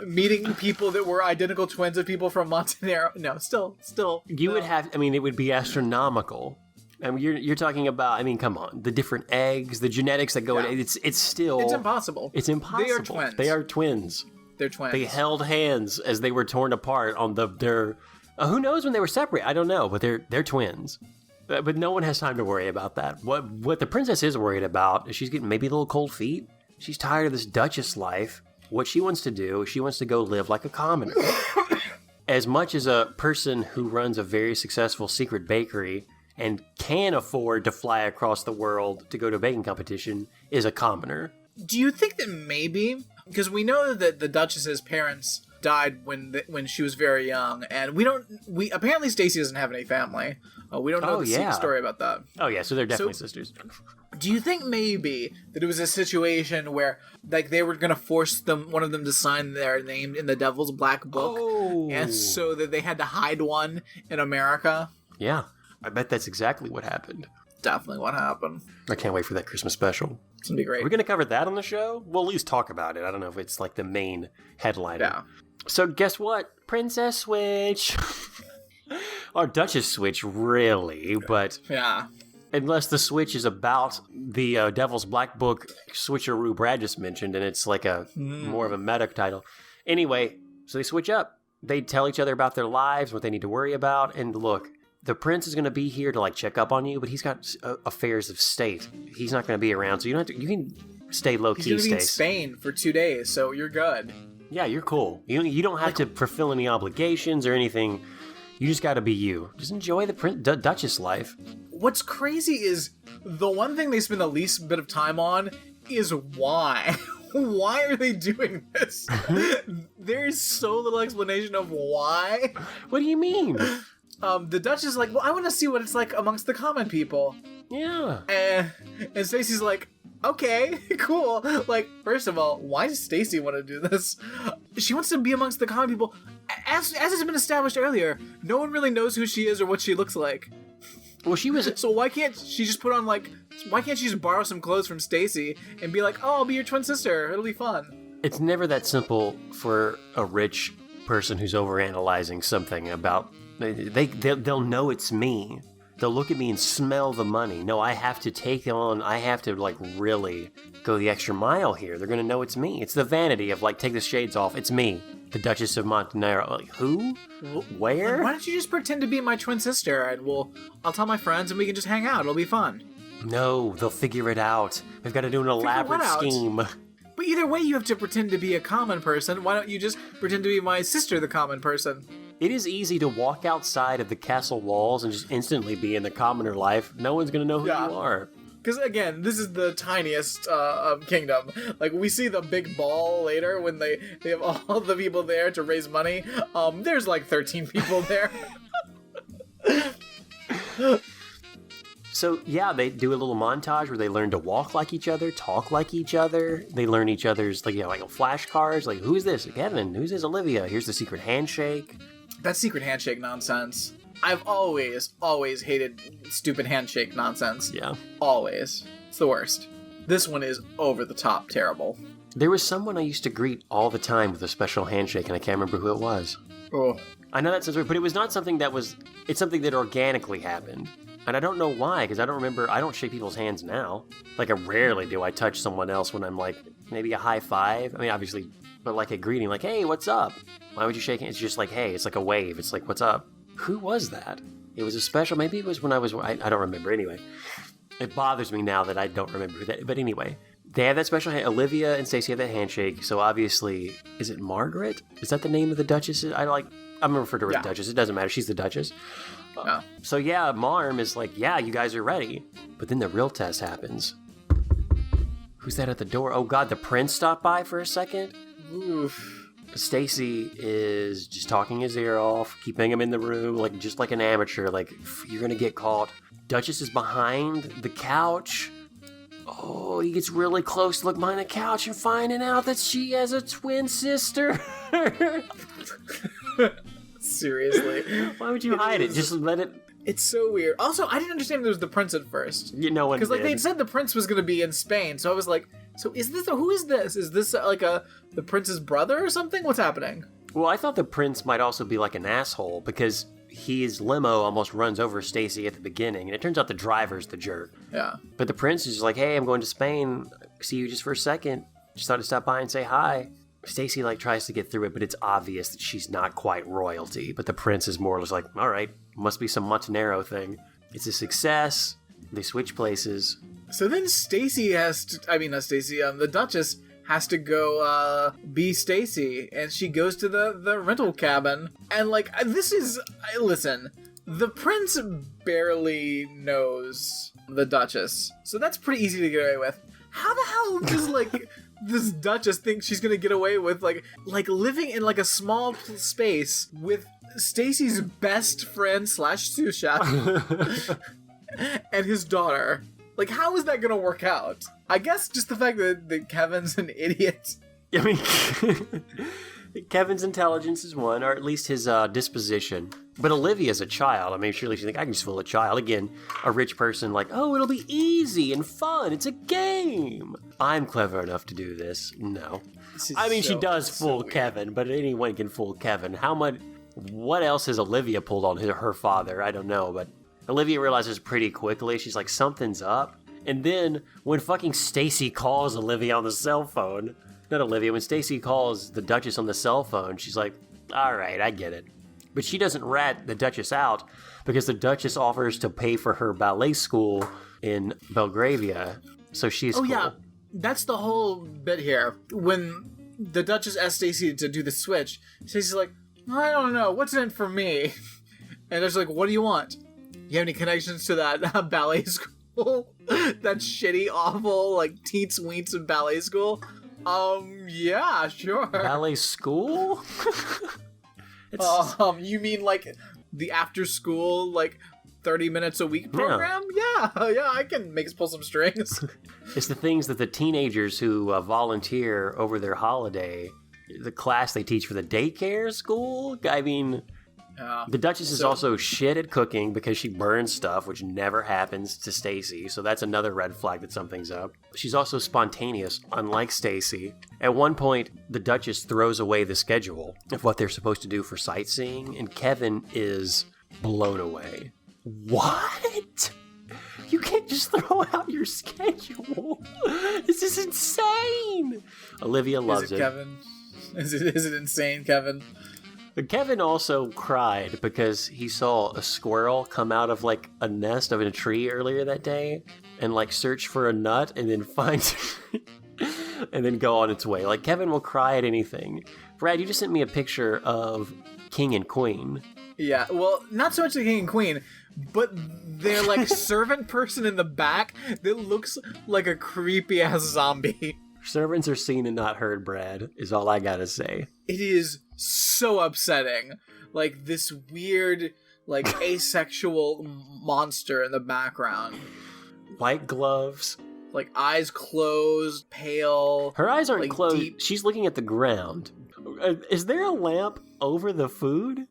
meeting people that were identical twins of people from Montenegro. No, still. You would have. I mean, it would be astronomical. I mean, you're talking about. I mean, come on, the different eggs, the genetics that go in. It's impossible. It's impossible. They are twins. They are twins. They're twins. They held hands as they were torn apart on their. Who knows when they were separate? I don't know, but they're twins. But no one has time to worry about that. What the princess is worried about is she's getting maybe a little cold feet. She's tired of this Duchess life. What she wants to do, she wants to go live like a commoner. As much as a person who runs a very successful secret bakery and can afford to fly across the world to go to a baking competition is a commoner. Do you think that maybe, because we know that the Duchess's parents died when she was very young, and we apparently Stacy doesn't have any family. We don't know the story about that. Oh yeah, so they're definitely sisters. Do you think maybe that it was a situation where like they were gonna force one of them to sign their name in the Devil's Black Book, and so that they had to hide one in America? Yeah, I bet that's exactly what happened. Definitely what happened. I can't wait for that Christmas special. It's gonna be great. Are we gonna cover that on the show? We'll at least talk about it. I don't know if it's like the main headline. Yeah. So guess what? Princess Switch. Or Duchess Switch, really, but yeah. Unless the Switch is about the Devil's Black Book switcheroo Brad just mentioned, and it's like a more of a meta title. Anyway, so they switch up. They tell each other about their lives, what they need to worry about, and look, the prince is going to be here to like check up on you, but he's got affairs of state. He's not going to be around, so you can stay low key. He's going to be in Spain for 2 days, so you're good. Yeah, you're cool. You don't have to fulfill any obligations or anything. You just got to be you. Just enjoy the Duchess life. What's crazy is the one thing they spend the least bit of time on is why. Why are they doing this? There's so little explanation of why. What do you mean? The Duchess is like, well, I want to see what it's like amongst the common people. Yeah. And Stacy's like, okay, cool. Like, first of all, why does Stacy want to do this? She wants to be amongst the common people. As has been established earlier, no one really knows who she is or what she looks like. Well, she was. So why can't she just put on like? Why can't she just borrow some clothes from Stacy and be like, "Oh, I'll be your twin sister. It'll be fun." It's never that simple for a rich person who's overanalyzing something about. They'll know it's me. They'll look at me and smell the money. No, I have to take on. I have to like really go the extra mile here. They're gonna know it's me. It's the vanity of like, take the shades off. It's me, the Duchess of Montenegro. Like, who? Where? Why don't you just pretend to be my twin sister and I'll tell my friends and we can just hang out. It'll be fun. No, they'll figure it out. We've got to do an elaborate scheme. But either way, you have to pretend to be a common person. Why don't you just pretend to be my sister, the common person? It is easy to walk outside of the castle walls and just instantly be in the commoner life. No one's going to know who you are. Because, again, this is the tiniest kingdom. Like, we see the big ball later when they have all the people there to raise money. There's like 13 people there. So, yeah, they do a little montage where they learn to walk like each other, talk like each other. They learn each other's, like, like flashcards. Like, who's this? Kevin. Who's this? Olivia. Here's the secret handshake. That secret handshake nonsense. I've always hated stupid handshake nonsense. Yeah. Always. It's the worst. This one is over the top terrible. There was someone I used to greet all the time with a special handshake, and I can't remember who it was. Oh. I know that sounds weird, but it was not something that was... It's something that organically happened. And I don't know why, because I don't shake people's hands now. Like, I rarely do I touch someone else when I'm like, maybe a high five. I mean, obviously, but like a greeting, like, hey, what's up? Why would you shake hands? It's just like, hey, it's like a wave. It's like, what's up? Who was that? It was a special, maybe it was when I don't remember anyway. It bothers me now that I don't remember that. But anyway, they have that special, Olivia and Stacey have that handshake. So obviously, is it Margaret? Is that the name of the Duchess? I'm going to refer to her as Duchess. It doesn't matter. She's the Duchess. So yeah, Marm is like, yeah, you guys are ready. But then the real test happens. Who's that at the door? Oh God, the prince stopped by for a second. Oof. Stacy is just talking his ear off, keeping him in the room, like just like an amateur, like, you're gonna get caught. Duchess is behind the couch. Oh, he gets really close to look behind the couch and finding out that she has a twin sister. Seriously. Why would you hide it? Just let it... It's so weird. Also, I didn't understand there was the prince at first. No one did. Because like they said the prince was going to be in Spain, so I was like, so who is this? Is this like the prince's brother or something? What's happening? Well, I thought the prince might also be like an asshole because his limo almost runs over Stacy at the beginning, and it turns out the driver's the jerk. Yeah. But the prince is just like, hey, I'm going to Spain. See you just for a second. Just thought to stop by and say hi. Stacy tries to get through it, but it's obvious that she's not quite royalty. But the prince is more or less like, all right, must be some Montenegro thing. It's a success. They switch places. So then the Duchess has to go be Stacy, and she goes to the rental cabin. And listen, the prince barely knows the Duchess, so that's pretty easy to get away with. How the hell does this Duchess think she's gonna get away with like living in like a small space with Stacy's best friend / sous chef and his daughter? Like, how is that gonna work out? I guess just the fact that Kevin's an idiot. I mean, Kevin's intelligence is one, or at least his disposition. But Olivia's a child. I mean, surely she's like, I can just fool a child. Again, a rich person like, oh, it'll be easy and fun. It's a game. I'm clever enough to do this. No. I mean, she does fool Kevin, but anyone can fool Kevin. What else has Olivia pulled on her father? I don't know, but Olivia realizes pretty quickly. She's like, something's up. And then when fucking Stacy calls Olivia on the cell phone, not Olivia, when Stacy calls the Duchess on the cell phone, she's like, all right, I get it. But she doesn't rat the Duchess out because the Duchess offers to pay for her ballet school in Belgravia. So she's cool. Yeah, that's the whole bit here. When the Duchess asks Stacy to do the switch, Stacy's like, I don't know, what's in it for me? And there's like, what do you want? You have any connections to that ballet school? That shitty, awful, like, teats weens of ballet school? Yeah, sure. Ballet school? You mean like the after school, like 30 minutes a week program? Yeah, I can pull some strings. It's the things that the teenagers who volunteer over their holiday, the class they teach for the daycare school. I mean, The Duchess is also shit at cooking because she burns stuff, which never happens to Stacy, so that's another red flag that something's up. She's also spontaneous, unlike Stacy. At one point, the Duchess throws away the schedule of what they're supposed to do for sightseeing, and Kevin is blown away. What? You can't just throw out your schedule. This is insane. Olivia loves it. Kevin? Is it insane, Kevin? But Kevin also cried because he saw a squirrel come out of like a nest of a tree earlier that day and like search for a nut and then find and then go on its way. Like Kevin will cry at anything. Brad, you just sent me a picture of King and Queen. Yeah, well, not so much the king and queen, but their like servant person in the back that looks like a creepy ass zombie. Servants are seen and not heard, Brad, is all I gotta say. It is so upsetting. Like this weird, like asexual monster in the background. White gloves. Like eyes closed, pale. Her eyes aren't like, closed. deep. She's looking at the ground. Is there a lamp over the food?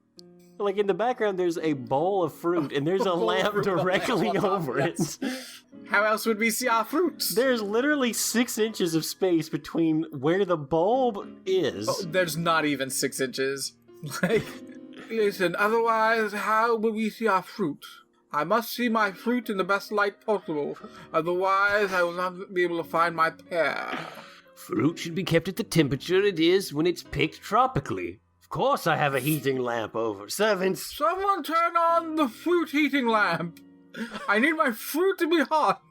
Like in the background, there's a bowl of fruit, and there's a lamp directly over it. How else would we see our fruits? There's literally 6 inches of space between where the bulb is. Oh, there's not even 6 inches. Like, listen, otherwise, how will we see our fruit? I must see my fruit in the best light possible. Otherwise, I will not be able to find my pear. Fruit should be kept at the temperature it is when it's picked tropically. Of course I have a heating lamp over. Servants! Someone turn on the fruit heating lamp! I need my fruit to be hot!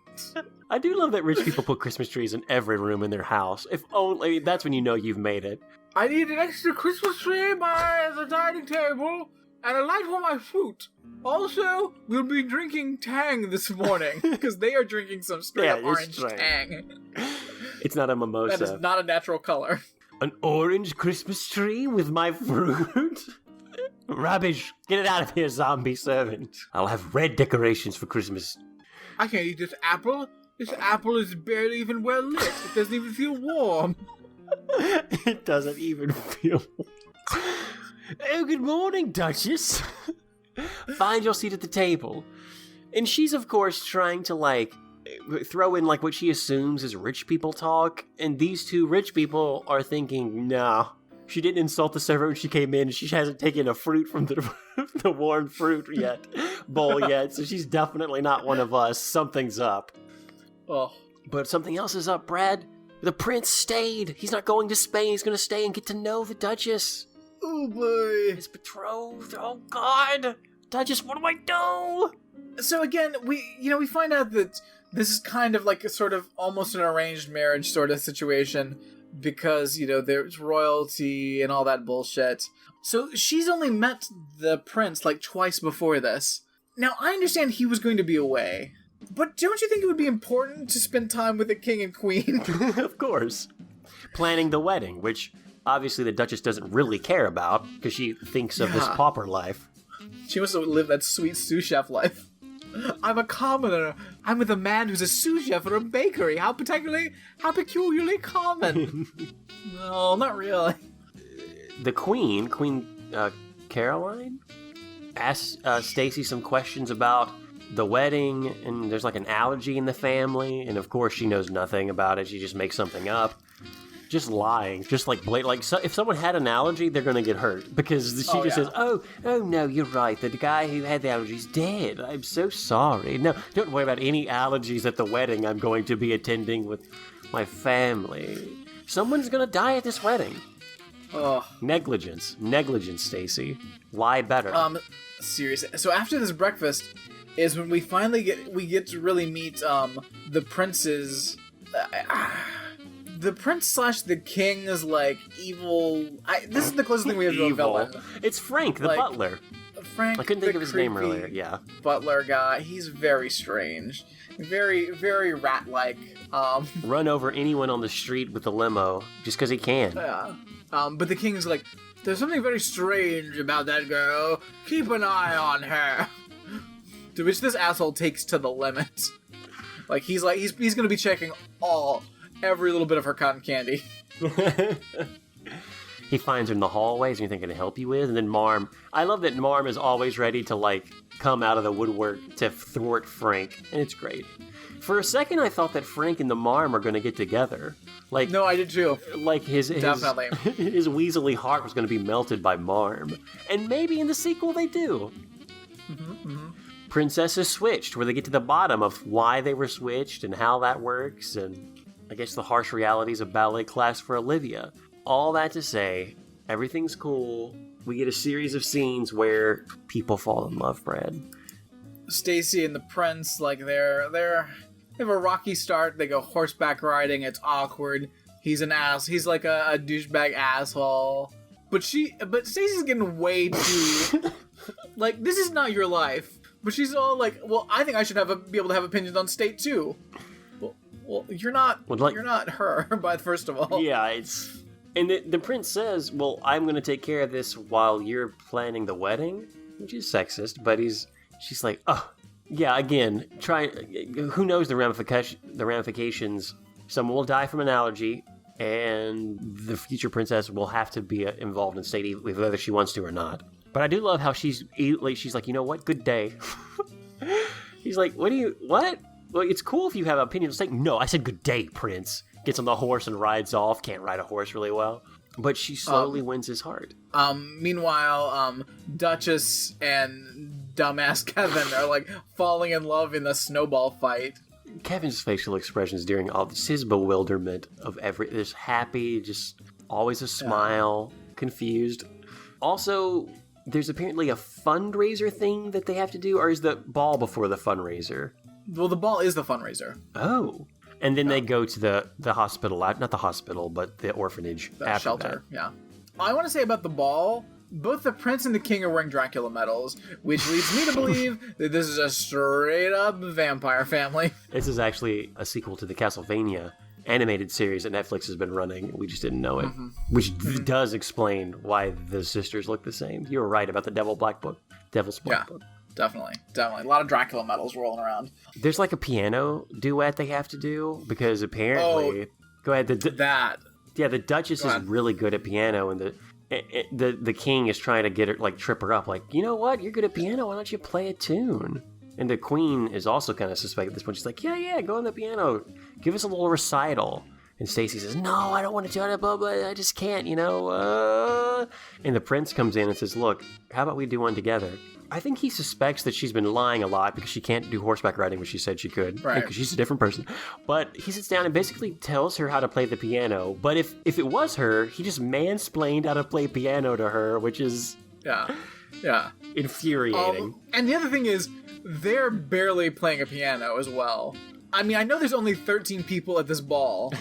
I do love that rich people put Christmas trees in every room in their house. If only, that's when you know you've made it. I need an extra Christmas tree by the dining table, and a light for my fruit. Also, we'll be drinking Tang this morning, because they are drinking some straight-up orange Tang. It's not a mimosa. That is not a natural color. An orange Christmas tree with my fruit? Rubbish! Get it out of here, zombie servant. I'll have red decorations for Christmas. I can't eat this apple. This apple is barely even well lit. It doesn't even feel warm. It doesn't even feel warm. Oh, good morning, Duchess. Find your seat at the table. And she's, of course, trying to, like, throw in, like, what she assumes is rich people talk. And these two rich people are thinking, no. She didn't insult the server when she came in. She hasn't taken a fruit from the warm fruit bowl yet. So she's definitely not one of us. Something's up. Oh. But something else is up, Brad. The prince stayed. He's not going to Spain. He's going to stay and get to know the Duchess. Oh, boy. His betrothed. Oh, God. Duchess, what do I do? So again, we find out that this is kind of like a sort of almost an arranged marriage sort of situation. Because, there's royalty and all that bullshit. So she's only met the prince like twice before this. Now, I understand he was going to be away. But don't you think it would be important to spend time with the king and queen? Of course. Planning the wedding, which obviously the Duchess doesn't really care about because she thinks of this pauper life. She must have lived that sweet sous chef life. I'm a commoner. I'm with a man who's a sous chef at a bakery. How peculiarly common. No, not really. The Queen Caroline, asks Stacy some questions about the wedding, and there's like an allergy in the family, and of course she knows nothing about it. She just makes something up. Just lying, just like blatant. Like if someone had an allergy, they're gonna get hurt because she says, "Oh no, you're right. The guy who had the allergy's dead. I'm so sorry. No, don't worry about any allergies at the wedding. I'm going to be attending with my family. Someone's gonna die at this wedding." Oh, negligence, Stacy. Lie better. Seriously. So after this breakfast is when we finally get to really meet the prince's. The prince / the king is like evil. This is the closest thing we have to a villain. It's Frank, the butler. Frank, I couldn't think of his name earlier. Yeah, butler guy. He's very strange, very very rat-like. Run over anyone on the street with a limo just because he can. Yeah. But the king's like, there's something very strange about that girl. Keep an eye on her. To which this asshole takes to the limit. Like he's gonna be checking every little bit of her cotton candy. he finds her in the hallways, anything I can help you with? And then Marm, I love that Marm is always ready to like come out of the woodwork to thwart Frank, and it's great. For a second, I thought that Frank and the Marm are going to get together. Like, No, I did too. like his Definitely. his weaselly heart was going to be melted by Marm, and maybe in the sequel they do. Princess is switched, where they get to the bottom of why they were switched and how that works, and I guess the harsh realities of ballet class for Olivia. All that to say, everything's cool. We get a series of scenes where people fall in love, Brad. Stacy and the prince, like they have a rocky start. They go horseback riding. It's awkward. He's an ass. He's like a douchebag asshole. But Stacy's getting way too like, this is not your life. But she's all like, well, I think I should be able to have opinions on state too. Well, you're not. You're not her. But first of all, Yeah, it's... And the prince says, well, I'm going to take care of this while you're planning the wedding, which is sexist, but she's like, oh, yeah, again, who knows the ramifications. Someone will die from an allergy, and the future princess will have to be involved in state whether she wants to or not. But I do love how she's like, you know what, good day. He's like, what? Well, it's cool if you have opinions. It's like, no, I said good day, prince. Gets on the horse and rides off. Can't ride a horse really well. But she slowly wins his heart. Meanwhile, Duchess and dumbass Kevin are like falling in love in the snowball fight. Kevin's facial expressions during all this, his bewilderment of this happy, just always a smile, confused. Also, there's apparently a fundraiser thing that they have to do, or is the ball before the fundraiser? Well, the ball is the fundraiser. Oh. And then they go to the hospital, not the hospital, but the orphanage The after shelter, yeah. I want to say about the ball, both the prince and the king are wearing Dracula medals, which leads me to believe that this is a straight-up vampire family. This is actually a sequel to the Castlevania animated series that Netflix has been running. We just didn't know it, which does explain why the sisters look the same. You were right about the Devil's Black Book. Definitely. A lot of Dracula medals rolling around. There's like a piano duet they have to do, because apparently... Go ahead. The Duchess is really good at piano, and the king is trying to get her, like, trip her up. Like, you know what? You're good at piano. Why don't you play a tune? And the queen is also kind of suspect at this point. She's like, yeah, go on the piano. Give us a little recital. And Stacy says, no, I don't want to do it, blah, blah, I just can't, And the prince comes in and says, look, how about we do one together? I think he suspects that she's been lying a lot because she can't do horseback riding, which she said she could. Right. Because she's a different person. But he sits down and basically tells her how to play the piano. But if it was her, he just mansplained how to play piano to her, which is... Yeah. infuriating. And the other thing is, they're barely playing a piano as well. I mean, I know there's only 13 people at this ball,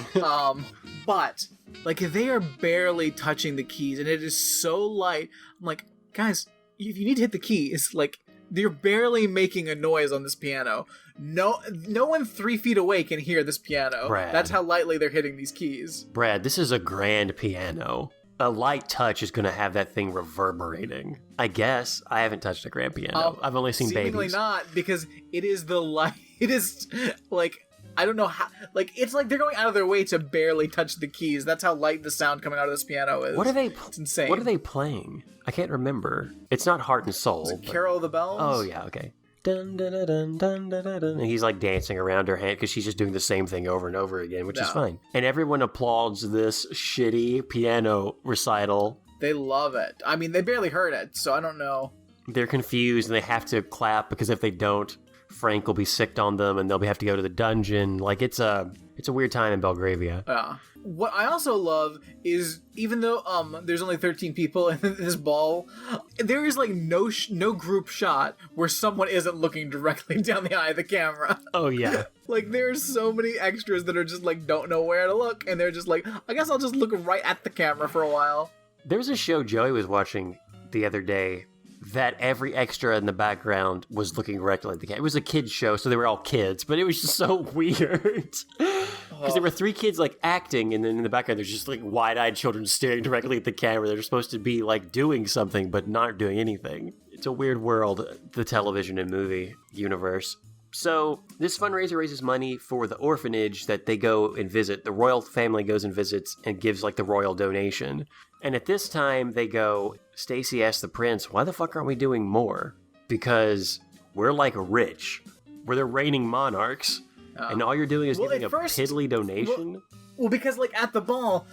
but, like, they are barely touching the keys, and it is so light. I'm like, guys, if you need to hit the keys, like, they're barely making a noise on this piano. No one 3 feet away can hear this piano. Brad. That's how lightly they're hitting these keys. Brad, this is a grand piano. A light touch is going to have that thing reverberating. I guess. I haven't touched a grand piano. I've only seen seemingly babies. Not, because it is the light. It is, like, I don't know how, like, it's like they're going out of their way to barely touch the keys. That's how light the sound coming out of this piano is. What are they? It's insane. What are they playing? I can't remember. It's not Heart and Soul. Is it Carol of the Bells? Oh yeah, okay. Dun, dun, dun, dun, dun, dun, dun, dun. And he's like dancing around her hand because she's just doing the same thing over and over again, which is fine. And everyone applauds this shitty piano recital. They love it. I mean, they barely heard it, so I don't know. They're confused and they have to clap because if they don't, Frank will be sicked on them and they'll have to go to the dungeon. Like, it's a weird time in Belgravia. Yeah. What I also love is, even though there's only 13 people in this ball, there is like no group shot where someone isn't looking directly down the eye of the camera. Oh yeah. Like, there's so many extras that are just like don't know where to look, and they're just like, I guess I'll just look right at the camera for a while. There was a show Joey was watching the other day that every extra in the background was looking directly at the camera. It was a kid's show, so they were all kids, but it was just so weird. Because there were 3 kids, like, acting, and then in the background there's just, like, wide-eyed children staring directly at the camera. They're supposed to be, like, doing something, but not doing anything. It's a weird world, the television and movie universe. So this fundraiser raises money for the orphanage that they go and visit. The royal family goes and visits and gives like the royal donation. And at this time they go, Stacy asks the prince, why the fuck aren't we doing more? Because we're like rich. We're the reigning monarchs. And all you're doing is giving a piddly donation? Well, because like at the ball,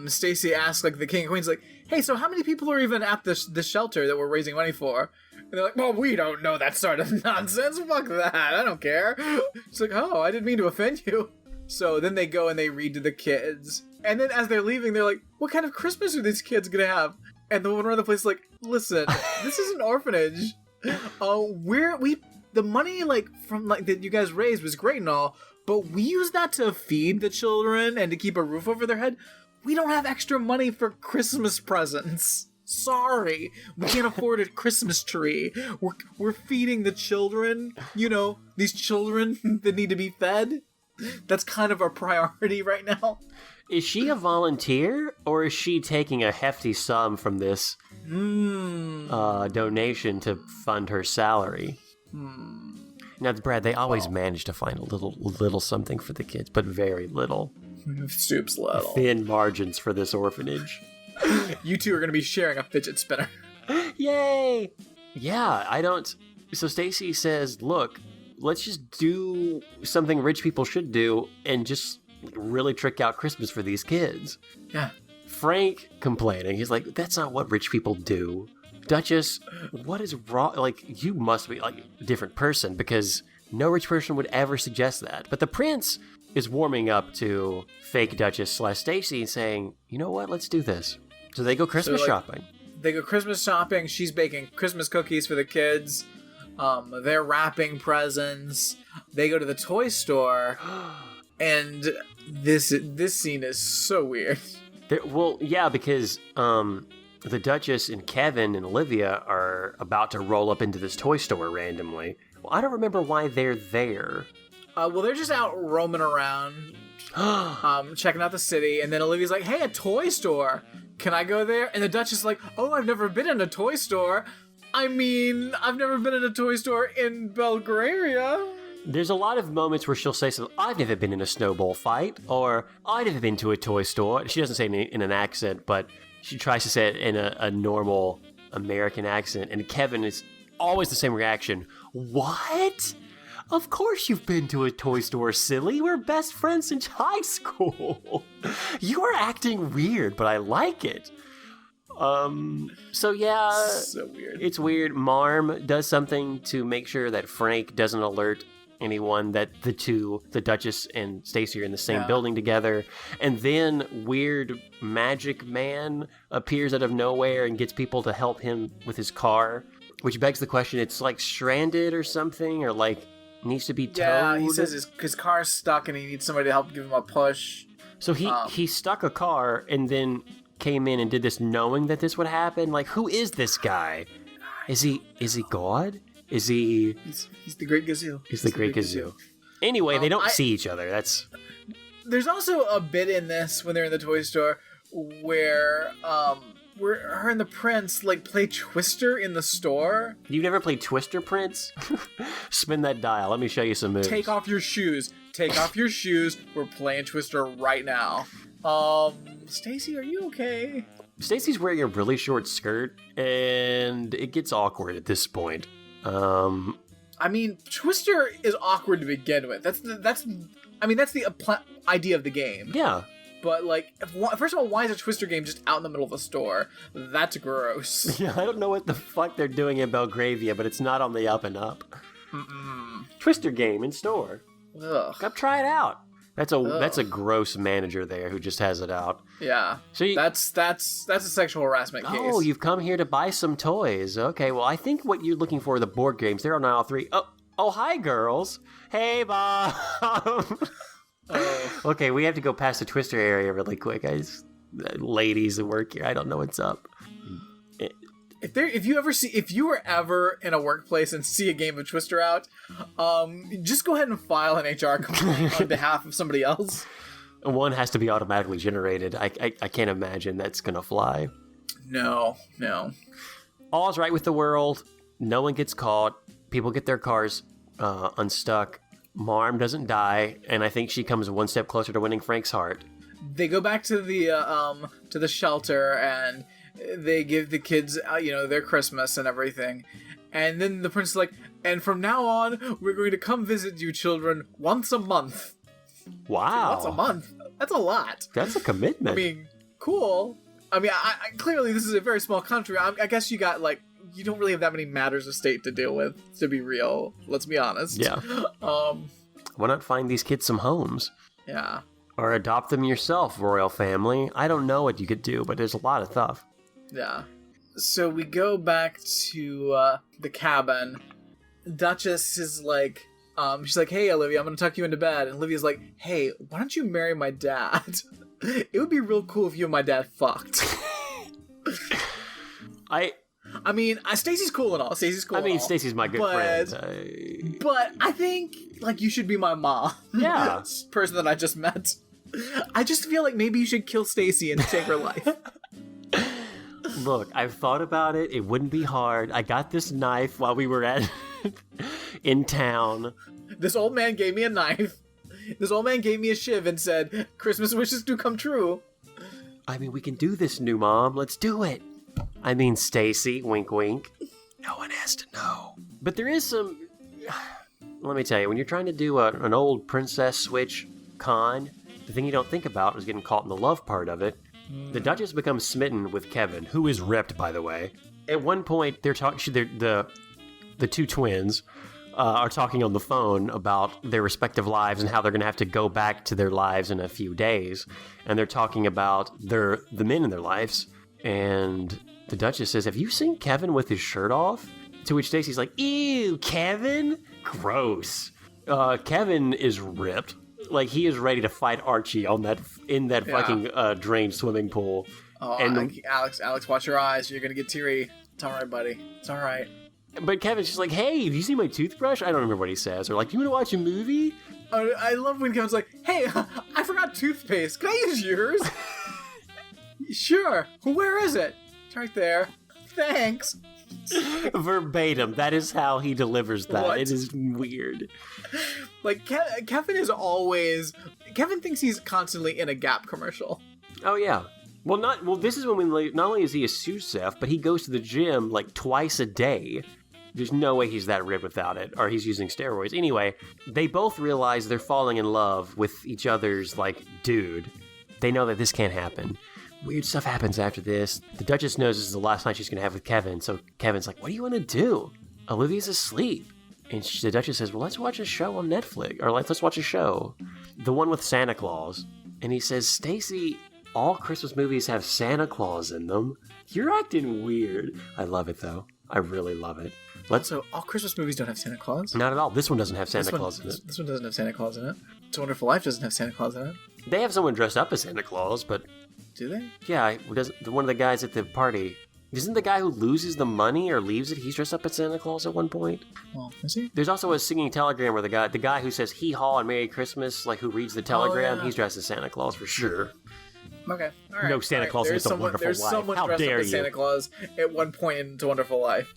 Stacy asks like the king and queen's like, hey, so how many people are even at this shelter that we're raising money for? And they're like, well, we don't know that sort of nonsense. Fuck that. I don't care. It's like, oh, I didn't mean to offend you. So then they go and they read to the kids. And then as they're leaving, they're like, what kind of Christmas are these kids gonna have? And the one around the place is like, listen, this is an orphanage. The money like from like that you guys raised was great and all, but we use that to feed the children and to keep a roof over their head. We don't have extra money for Christmas presents. Sorry, we can't afford a Christmas tree. We're feeding the children, you know, these children that need to be fed. That's kind of our priority right now. Is she a volunteer, or is she taking a hefty sum from this donation to fund her salary? Now, Brad, they always manage to find a little something for the kids, but very little. Soup's little. Thin margins for this orphanage. You two are going to be sharing a fidget spinner. Yay! Yeah, So Stacy says, look, let's just do something rich people should do and just really trick out Christmas for these kids. Yeah. Frank complaining. He's like, that's not what rich people do. Duchess, what is wrong? Like, you must be like a different person because no rich person would ever suggest that. But the prince is warming up to fake Duchess / Stacy and saying, you know what? Let's do this. So they go Christmas shopping. They go Christmas shopping. She's baking Christmas cookies for the kids. They're wrapping presents. They go to the toy store. And this scene is so weird. Because the Duchess and Kevin and Olivia are about to roll up into this toy store randomly. Well, I don't remember why they're there. They're just out roaming around, checking out the city, and then Olivia's like, hey, a toy store. Can I go there? And the Duchess is like, oh, I've never been in a toy store. I mean, I've never been in a toy store in Belgravia. There's a lot of moments where she'll say something, I've never been in a snowball fight, or I've never been to a toy store. She doesn't say it in an accent, but she tries to say it in a normal American accent, and Kevin is always the same reaction. What? Of course you've been to a toy store, silly. We're best friends since high school. You are acting weird, but I like it. So weird. It's weird. Marm does something to make sure that Frank doesn't alert anyone that the Duchess and Stacy are in the same building together. And then weird magic man appears out of nowhere and gets people to help him with his car, which begs the question, it's like stranded or something, or like needs to be towed. Yeah, he says his car's stuck and he needs somebody to help give him a push. So he stuck a car and then came in and did this knowing that this would happen. Like, who is this guy? Is he God? Is he? He's the Great Gazoo. He's the Great Gazoo. Anyway, they don't see each other. There's also a bit in this when they're in the toy store where her and the prince like play Twister in the store. You've never played Twister, Prince? Spin that dial. Let me show you some moves. Take off your shoes. Take off your shoes. We're playing Twister right now. Stacy, are you okay? Stacy's wearing a really short skirt, and it gets awkward at this point. I mean, Twister is awkward to begin with. That's the idea of the game. Yeah. But, like, first of all, why is a Twister game just out in the middle of a store? That's gross. Yeah, I don't know what the fuck they're doing in Belgravia, but it's not on the up and up. Mm-mm. Twister game in store. Ugh. Come try it out. That's a gross manager there who just has it out. Yeah. So that's a sexual harassment case. Oh, you've come here to buy some toys. Okay, well, I think what you're looking for are the board games. They're on aisle 3. Oh, hi, girls. Hey, Bob. Okay, we have to go past the Twister area really quick. Ladies that work here, I don't know what's up. If you were ever in a workplace and see a game of Twister out, just go ahead and file an HR complaint on behalf of somebody else. One has to be automatically generated. I can't imagine that's gonna fly. No. All's right with the world. No one gets caught. People get their cars unstuck. Marm doesn't die, and I think she comes one step closer to winning Frank's heart. They go back to the shelter, and they give the kids, their Christmas and everything. And then the prince is like, and from now on, we're going to come visit you children once a month. Wow. Once a month? That's a lot. That's a commitment. I mean, cool. I mean, I clearly this is a very small country. I guess you got, you don't really have that many matters of state to deal with, to be real. Let's be honest. Yeah. Why not find these kids some homes? Yeah. Or adopt them yourself, royal family. I don't know what you could do, but there's a lot of stuff. Yeah. So we go back to the cabin. Duchess is like, she's like, hey, Olivia, I'm going to tuck you into bed. And Olivia's like, hey, why don't you marry my dad? It would be real cool if you and my dad fucked. I mean, Stacey's cool and all. Stacey's my good friend. But I think, you should be my mom. Yeah. Person that I just met. I just feel like maybe you should kill Stacey and take her life. Look, I've thought about it. It wouldn't be hard. I got this knife while we were in town. This old man gave me a knife. This old man gave me a shiv and said, Christmas wishes do come true. I mean, we can do this, new mom. Let's do it. I mean, Stacey, wink, wink. No one has to know. But there is some... Let me tell you, when you're trying to do an old princess switch con, the thing you don't think about is getting caught in the love part of it. The Duchess becomes smitten with Kevin, who is ripped, by the way. At one point, they're talking. The two twins are talking on the phone about their respective lives and how they're going to have to go back to their lives in a few days. And they're talking about the men in their lives. And the Duchess says, "Have you seen Kevin with his shirt off?" To which Stacey's like, "Ew, Kevin? Gross." Kevin is ripped. He is ready to fight Archie in that fucking drained swimming pool. Oh, Alex, watch your eyes. You're gonna get teary. It's all right, buddy. It's all right. But Kevin's just like, "Hey, have you seen my toothbrush?" I don't remember what he says. Or you want to watch a movie? I love when Kevin's like, "Hey, I forgot toothpaste. Can I use yours?" Sure. Where is it? It's right there. Thanks. Verbatim. That is how he delivers that. What? It is weird. Kevin is always... Kevin thinks he's constantly in a Gap commercial. Oh, yeah. Well, this is when not only is he a sous chef, but he goes to the gym twice a day. There's no way he's that ripped without it, or he's using steroids. Anyway, they both realize they're falling in love with each other's, dude. They know that this can't happen. Weird stuff happens after this. The Duchess knows this is the last night she's going to have with Kevin, so Kevin's like, "What do you want to do? Olivia's asleep." And the Duchess says, "Well, let's watch a show on Netflix, or let's watch a show. The one with Santa Claus." And he says, "Stacey, all Christmas movies have Santa Claus in them. You're acting weird." I love it, though. I really love it. So all Christmas movies don't have Santa Claus? Not at all. This one doesn't have Santa Claus in it. This one doesn't have Santa Claus in it. It's a Wonderful Life doesn't have Santa Claus in it. They have someone dressed up as Santa Claus, but... Do they? Yeah, one of the guys at the party... Isn't the guy who loses the money or leaves it, he's dressed up as Santa Claus at one point? Well, is he? There's also a singing telegram where the guy who says hee-haw and Merry Christmas, who reads the telegram, he's dressed as Santa Claus for sure. Okay, all right. No Santa Claus in It's a Wonderful Life. There's someone How dressed dare up as you? Santa Claus at one point in It's a Wonderful Life.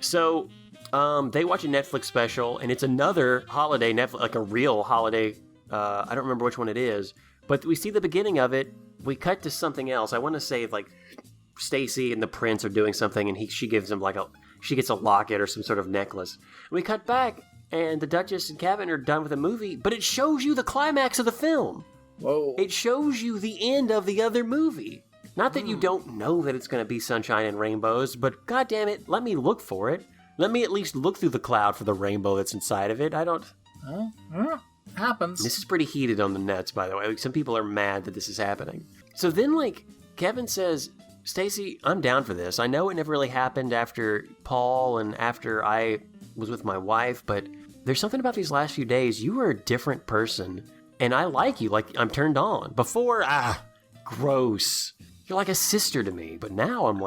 So, they watch a Netflix special, and it's another holiday, a real holiday. I don't remember which one it is, but we see the beginning of it. We cut to something else. I want to say Stacey and the prince are doing something, and she gives him she gets a locket or some sort of necklace. And we cut back, and the Duchess and Kevin are done with the movie, but it shows you the climax of the film. Whoa! It shows you the end of the other movie. Not that you don't know that it's going to be sunshine and rainbows, but goddammit, let me look for it. Let me at least look through the cloud for the rainbow that's inside of it. I don't... Happens. This is pretty heated on the nets, by the way. Some people are mad that this is happening. So then, Kevin says, "Stacey, I'm down for this. I know it never really happened after Paul and after I was with my wife, but there's something about these last few days. You are a different person, and I like you. I'm turned on. Before, gross. You're like a sister to me, but now I'm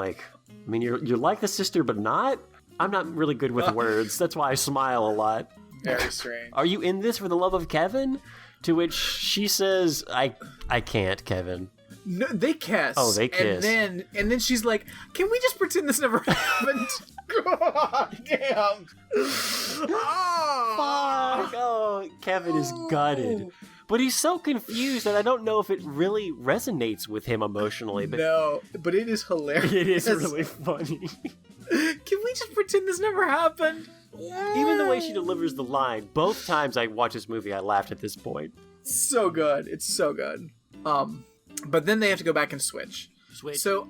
you're like the sister, but not? I'm not really good with words. That's why I smile a lot. Very strange. Are you in this for the love of Kevin?" To which she says, I can't, Kevin. No, they kiss. Oh, they kiss. And then she's like, "Can we just pretend this never happened?" God damn. Fuck. Oh, Kevin is gutted. But he's so confused that I don't know if it really resonates with him emotionally. But No, but it is hilarious. it is really funny. Can we just pretend this never happened? Even the way she delivers the line. Both times I watched this movie, I laughed at this point. So good. It's so good. But then they have to go back and switch. So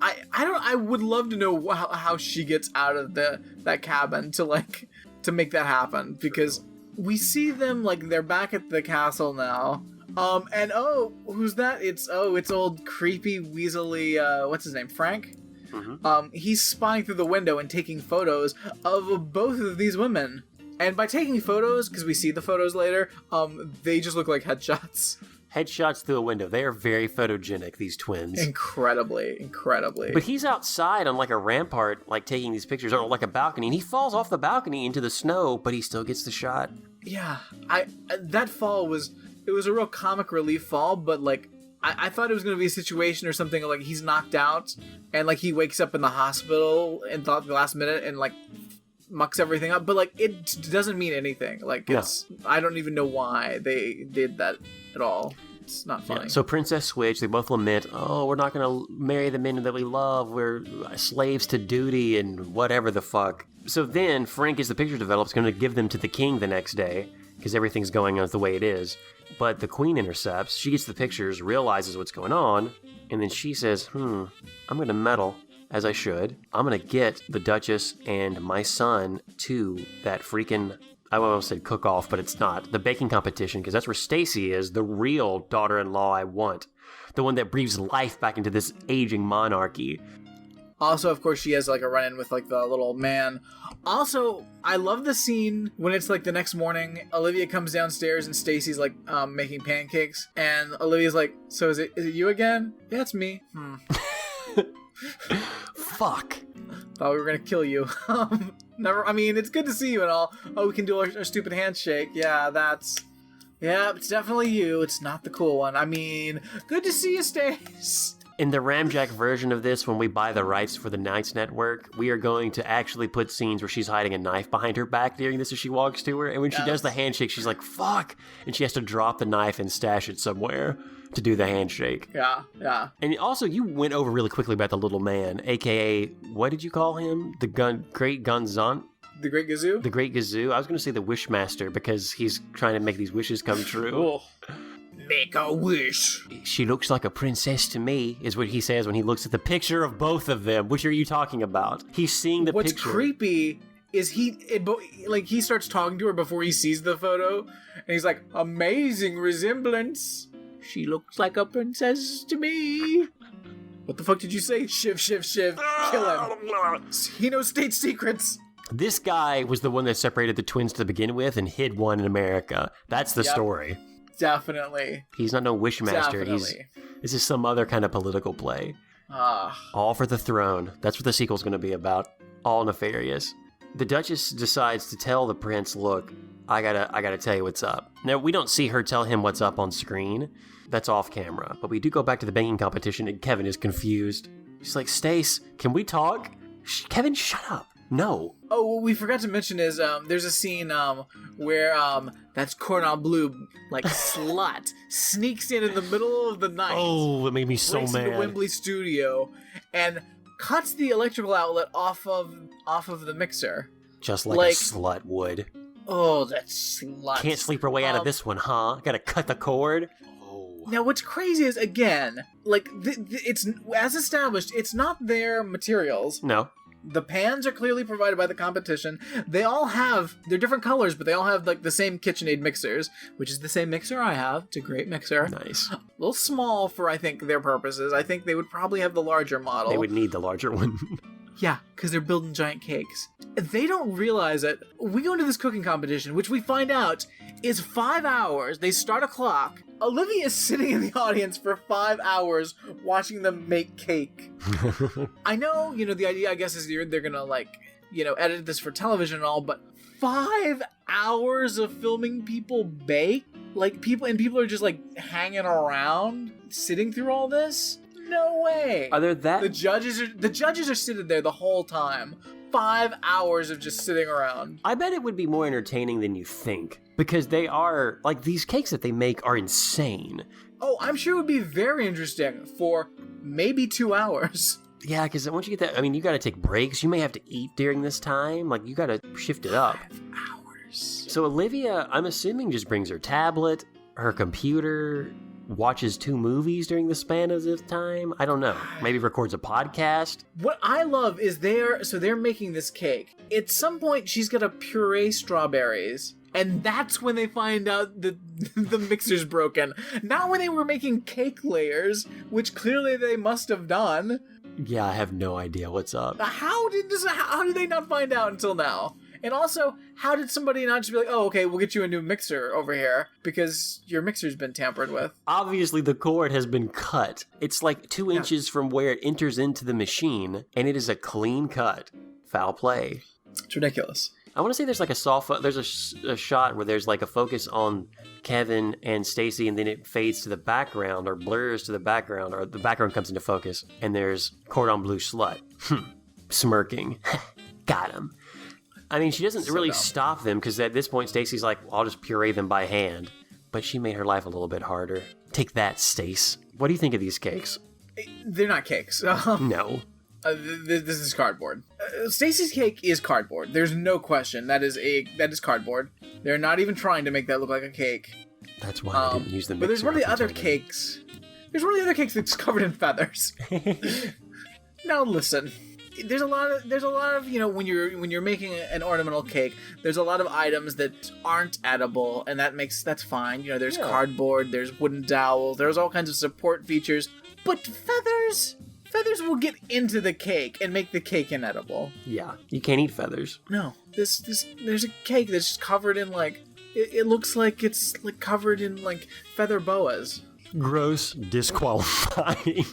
I would love to know how she gets out of that cabin to make that happen, because we see them like they're back at the castle now. And who's that? It's old creepy weaselly what's his name? Frank? Mm-hmm. He's spying through the window and taking photos of both of these women. And by taking photos, because we see the photos later, they just look like headshots. Headshots through a window. They are very photogenic, these twins. Incredibly. But he's outside on like a rampart, like taking these pictures, or like a balcony, and he falls off the balcony into the snow, but he still gets the shot. Yeah, that fall was a real comic relief fall, but like I thought it was going to be a situation or something like he's knocked out and like he wakes up in the hospital and thought the last minute and like mucks everything up, but like it doesn't mean anything. Like I don't even know why they did that at all. It's not funny. Yeah. So Princess Switch, they both lament, we're not going to marry the men that we love. We're slaves to duty and whatever the fuck. So then Frank, as the picture develops, going to give them to the king the next day because everything's going on the way it is. But the queen intercepts. She gets the pictures, realizes what's going on, and then she says, I'm going to meddle, as I should. I'm going to get the Duchess and my son to that freaking, I almost said cook-off, but it's not, the baking competition, because that's where Stacy is, the real daughter-in-law I want. The one that breathes life back into this aging monarchy. Also, of course, she has like a run-in with like the little man. Also, I love the scene when it's like the next morning. Olivia comes downstairs and Stacy's like making pancakes, and Olivia's like, "So is it you again?" "Yeah, it's me." Fuck. Thought we were gonna kill you. Never. I mean, it's good to see you and all. Oh, we can do our stupid handshake. Yeah, it's definitely you. It's not the cool one. I mean, good to see you, Stace. In the Ramjack version of this, when we buy the rights for the Nights Network, we are going to actually put scenes where she's hiding a knife behind her back during this as she walks to her. And when she does the handshake, she's like, fuck! And she has to drop the knife and stash it somewhere to do the handshake. Yeah. And also, you went over really quickly about the little man, a.k.a., what did you call him? The Great Gonzant? The Great Gazoo? The Great Gazoo. I was going to say the Wishmaster because he's trying to make these wishes come true. Make a wish. She looks like a princess to me, is what he says when he looks at the picture of both of them. Which are you talking about? He's seeing the What's picture. What's creepy is he starts talking to her before he sees the photo, and he's like, amazing resemblance. She looks like a princess to me. What the fuck did you say? Shiv. Kill him. He knows state secrets. This guy was the one that separated the twins to begin with and hid one in America. That's the story. Definitely. He's not no wishmaster. This is some other kind of political play. All for the throne. That's what the sequel's going to be about. All nefarious. The Duchess decides to tell the prince, look, I gotta tell you what's up. Now, we don't see her tell him what's up on screen. That's off camera. But we do go back to the baking competition and Kevin is confused. She's like, Stace, can we talk? Kevin, shut up. No. Oh, what we forgot to mention is there's a scene where that's Cordon Bleu, like slut, sneaks in the middle of the night. Oh, that made me so mad. Into the Wembley studio and cuts the electrical outlet off of the mixer. Just like a slut would. Oh, that slut. Can't sleep her way out of this one, huh? Gotta cut the cord. Now, what's crazy is, again, like, it's, as established, it's not their materials. No. The pans are clearly provided by the competition. They're different colors, but they all have, like, the same KitchenAid mixers, which is the same mixer I have. It's a great mixer. Nice. A little small for, I think, their purposes. I think they would probably have the larger model. They would need the larger one. Yeah, because they're building giant cakes. They don't realize it. We go into this cooking competition, which we find out is 5 hours. They start a clock. Olivia is sitting in the audience for 5 hours watching them make cake. I know, the idea, I guess, is they're gonna, like, edit this for television and all, but 5 hours of filming people bake? Like, people are just, like, hanging around, sitting through all this? No way. Other than that, the judges are sitting there the whole time, 5 hours of just sitting around. I bet it would be more entertaining than you think, because they are, like, these cakes that they make are insane. Oh, I'm sure it would be very interesting for maybe 2 hours. Yeah, because once you get that, I mean, you got to take breaks. You may have to eat during this time. Like, you got to shift it up. 5 hours. So Olivia, I'm assuming, just brings her tablet, her computer, watches 2 movies during the span of this time. I don't know. Maybe records a podcast. What I love is they're making this cake. At some point, she's gonna puree strawberries. And that's when they find out that the mixer's broken. Not when they were making cake layers, which clearly they must have done. Yeah, I have no idea what's up. How did they not find out until now? And also, how did somebody not just be like, oh, okay, we'll get you a new mixer over here because your mixer's been tampered with? Obviously, the cord has been cut. It's like 2 inches from where it enters into the machine, and it is a clean cut. Foul play. It's ridiculous. I want to say there's like there's a shot where there's like a focus on Kevin and Stacy, and then it fades to the background or blurs to the background, or the background comes into focus, and there's cordon bleu slut smirking. Got him. I mean, she doesn't really stop them, because at this point Stacy's like, well, I'll just puree them by hand. But she made her life a little bit harder. Take that, Stace. What do you think of these cakes? They're not cakes. No. This is cardboard. Stacy's cake is cardboard. There's no question. That is cardboard. They're not even trying to make that look like a cake. That's why I didn't use the mixer. But there's one of the other cakes. There's one of the other cakes that's covered in feathers. Now listen. There's a lot of when you're making an ornamental cake, there's a lot of items that aren't edible, and that's fine. There's cardboard, there's wooden dowels, there's all kinds of support features, but feathers will get into the cake and make the cake inedible. Yeah, you can't eat feathers. No, there's a cake that's just covered in it looks like it's covered in feather boas. Gross, disqualified.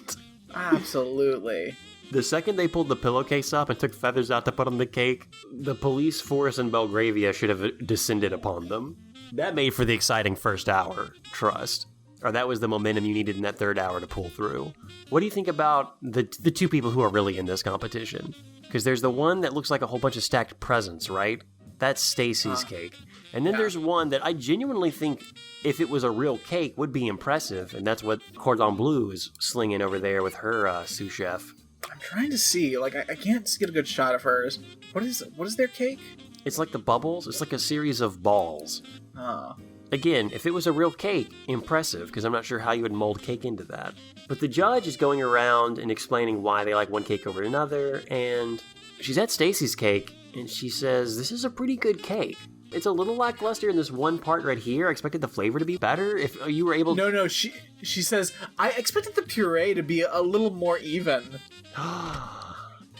Absolutely. The second they pulled the pillowcase up and took feathers out to put on the cake, the police force in Belgravia should have descended upon them. That made for the exciting first hour, trust. Or that was the momentum you needed in that third hour to pull through. What do you think about the 2 people who are really in this competition? Because there's the one that looks like a whole bunch of stacked presents, right? That's Stacy's cake. And then there's one that I genuinely think, if it was a real cake, would be impressive. And that's what Cordon Bleu is slinging over there with her sous chef. I'm trying to see. I can't get a good shot of hers. What is their cake? It's like the bubbles. It's like a series of balls. Oh. Again, if it was a real cake, impressive, because I'm not sure how you would mold cake into that. But the judge is going around and explaining why they like one cake over another, and she's at Stacy's cake, and she says, this is a pretty good cake. It's a little lackluster in this one part right here. I expected the flavor to be better. If you were able to... No, she says, I expected the puree to be a little more even.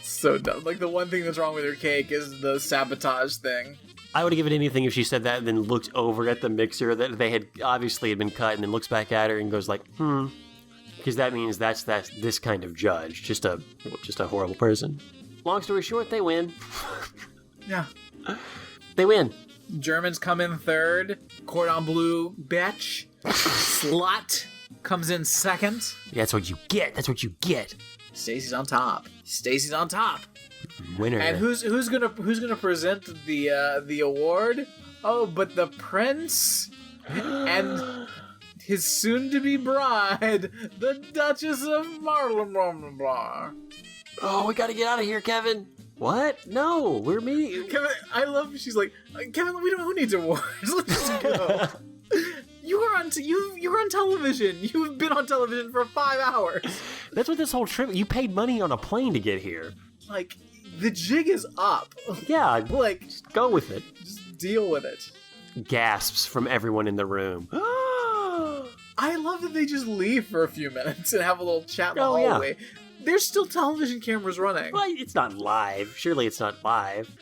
So dumb. The one thing that's wrong with her cake is the sabotage thing. I would have given anything if she said that and then looked over at the mixer that they had obviously been cut, and then looks back at her and goes because that means that's this kind of judge, just a horrible person. Long story short, they win. Yeah. They win. Germans come in third. Cordon Bleu bitch. Slut comes in second. Yeah, that's what you get. Stacy's on top. Winner. And who's gonna present the award? Oh, but the prince and his soon-to-be bride, the Duchess of Marlborough. Oh, we gotta get out of here, Kevin. What? No, we're meeting. Kevin, I love. She's like, Kevin, who needs awards? Let's just go. You were on television. You've been on television for 5 hours. That's what this whole trip. You paid money on a plane to get here. The jig is up. Yeah, just go with it. Just deal with it. Gasps from everyone in the room. I love that they just leave for a few minutes and have a little chat in the hallway. Yeah. There's still television cameras running. Well, it's not live. Surely it's not live.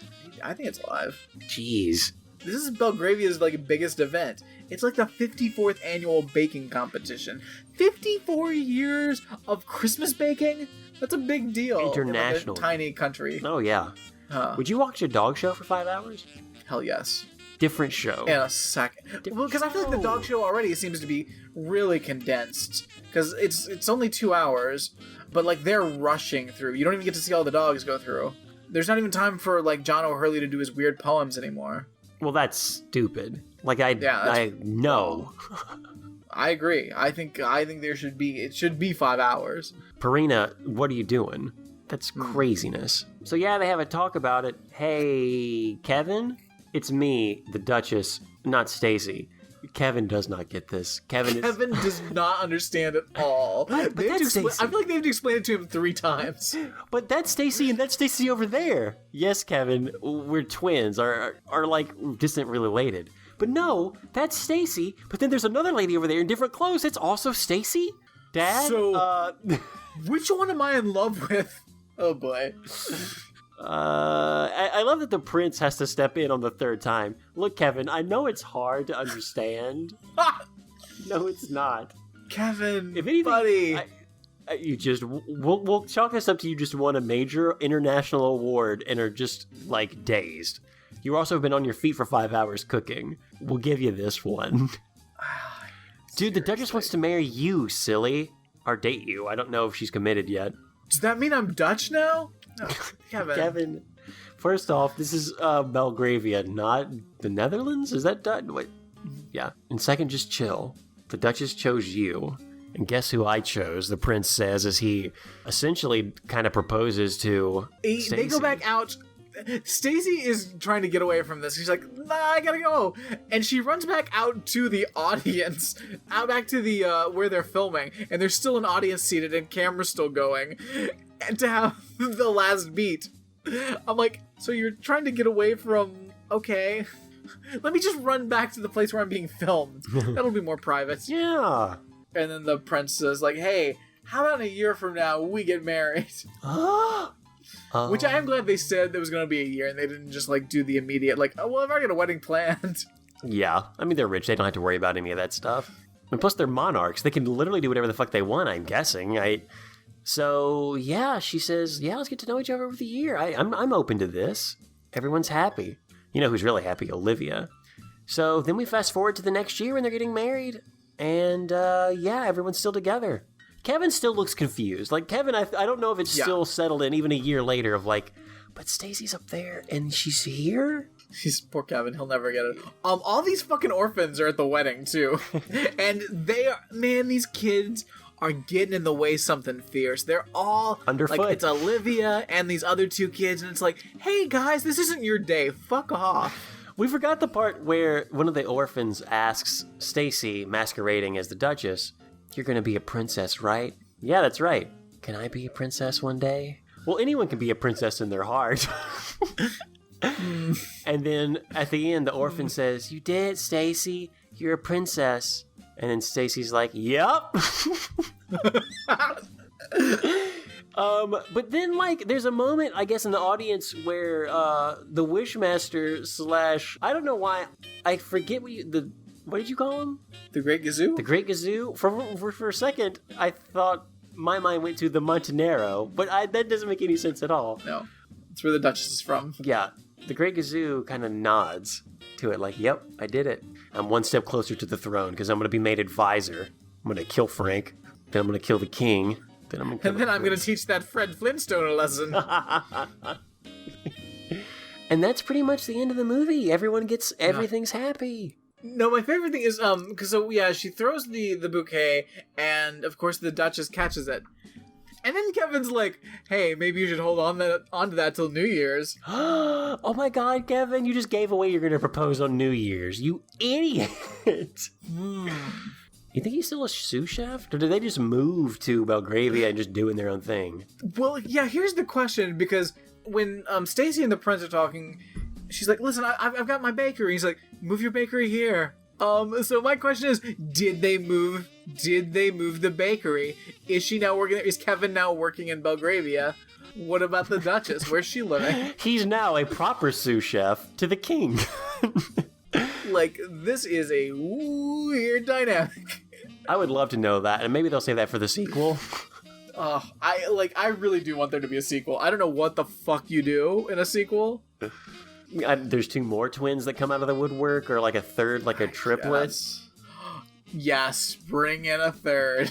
I think it's live. Jeez. This is Belgravia's biggest event. It's the 54th annual baking competition. 54 years of Christmas baking? That's a big deal. International. In a tiny country. Oh, yeah. Would you watch a dog show for 5 hours? Hell yes. Different show. In a second. Well, because I feel like the dog show already seems to be really condensed. Because it's only 2 hours, but they're rushing through. You don't even get to see all the dogs go through. There's not even time for like John O'Hurley to do his weird poems anymore. Well, that's stupid. Like I know. I agree. I think it should be 5 hours. Purina, what are you doing? That's craziness. So yeah, they have a talk about it. Hey, Kevin, it's me, the Duchess, not Stacy. Kevin does not get this. Kevin does not understand at all. But that's Stacy. I feel like they have to explain it to him 3 times. But that's Stacy and that's Stacy over there. Yes, Kevin, we're twins, are like distant related. But no, that's Stacy. But then there's another lady over there in different clothes. That's also Stacy. Dad. So, which one am I in love with? Oh boy. I love that the prince has to step in on the 3rd time. Look, Kevin, I know it's hard to understand. No, it's not. Kevin, if anything, buddy. We'll chalk this up to you just won a major international award and are just, like, dazed. You also have been on your feet for 5 hours cooking. We'll give you this one. Dude, the Duchess wants to marry you, silly. Or date you. I don't know if she's committed yet. Does that mean I'm Dutch now? No, Kevin. Kevin, first off, this is Belgravia, not the Netherlands? Is that Dutch? Wait. Yeah. And second, just chill. The Duchess chose you. And guess who I chose? The prince says as he essentially kind of proposes to Stacey. They go back out. Stacy is trying to get away from this. She's like, nah, I gotta go. And she runs back out to the audience, out back to the where they're filming. And there's still an audience seated and camera's still going. And to have the last beat. I'm like, so you're trying to get away from, okay. Let me just run back to the place where I'm being filmed. That'll be more private. Yeah. And then the prince is like, hey, how about in a year from now we get married? Which I am glad they said there was going to be a year and they didn't just like do the immediate, like, oh, well, I've already got a wedding planned. Yeah. I mean, they're rich. They don't have to worry about any of that stuff. And plus, they're monarchs. They can literally do whatever the fuck they want, I'm guessing. So, yeah, she says, yeah, let's get to know each other over the year. I'm open to this. Everyone's happy. You know who's really happy? Olivia. So then we fast forward to the next year when they're getting married. And, yeah, everyone's still together. Kevin still looks confused. Like, Kevin, I don't know if it's still settled in even a year later of like, but Stacy's up there and she's here? Poor Kevin, he'll never get it. All these fucking orphans are at the wedding, too. And they are, man, these kids are getting in the way something fierce. They're all, underfoot. Like, it's Olivia and these other 2 kids, and it's like, hey, guys, this isn't your day. Fuck off. We forgot the part where one of the orphans asks Stacy, masquerading as the Duchess, you're gonna be a princess, right? Yeah, that's right. Can I be a princess one day? Well, anyone can be a princess in their heart. And then at the end, the orphan says, you did, Stacy. You're a princess. And then Stacy's like, yep. But then, like, there's a moment, I guess, in the audience where the Wishmaster / I don't know why, I forget what did you call him? The Great Gazoo? The Great Gazoo? For a second, I thought my mind went to the Montenegro, but that doesn't make any sense at all. No. That's where the Duchess is from. Yeah. The Great Gazoo kind of nods to it like, yep, I did it. I'm one step closer to the throne because I'm going to be made advisor. I'm going to kill Frank. Then I'm going to kill the king. Then I'm going to teach that Fred Flintstone a lesson. And that's pretty much the end of the movie. Everything's happy. No, my favorite thing is, she throws the bouquet, and of course the Duchess catches it. And then Kevin's like, hey, maybe you should hold on to that till New Year's. Oh my god, Kevin, you just gave away you're going to propose on New Year's. You idiot. You think he's still a sous chef? Or did they just move to Belgravia and just doing their own thing? Well, yeah, here's the question, because when Stacy and the prince are talking, she's like, listen, I've got my bakery. He's like, move your bakery here. So my question is, did they move the bakery? Is she now working there? Is Kevin now working in Belgravia? What about the Duchess? Where's she living? He's now a proper sous chef to the king. Like, this is a weird dynamic. I would love to know that, and maybe they'll say that for the sequel. I really do want there to be a sequel. I don't know what the fuck you do in a sequel. There's 2 more twins that come out of the woodwork, or like a third, like a triplet. Yes, bring in a third.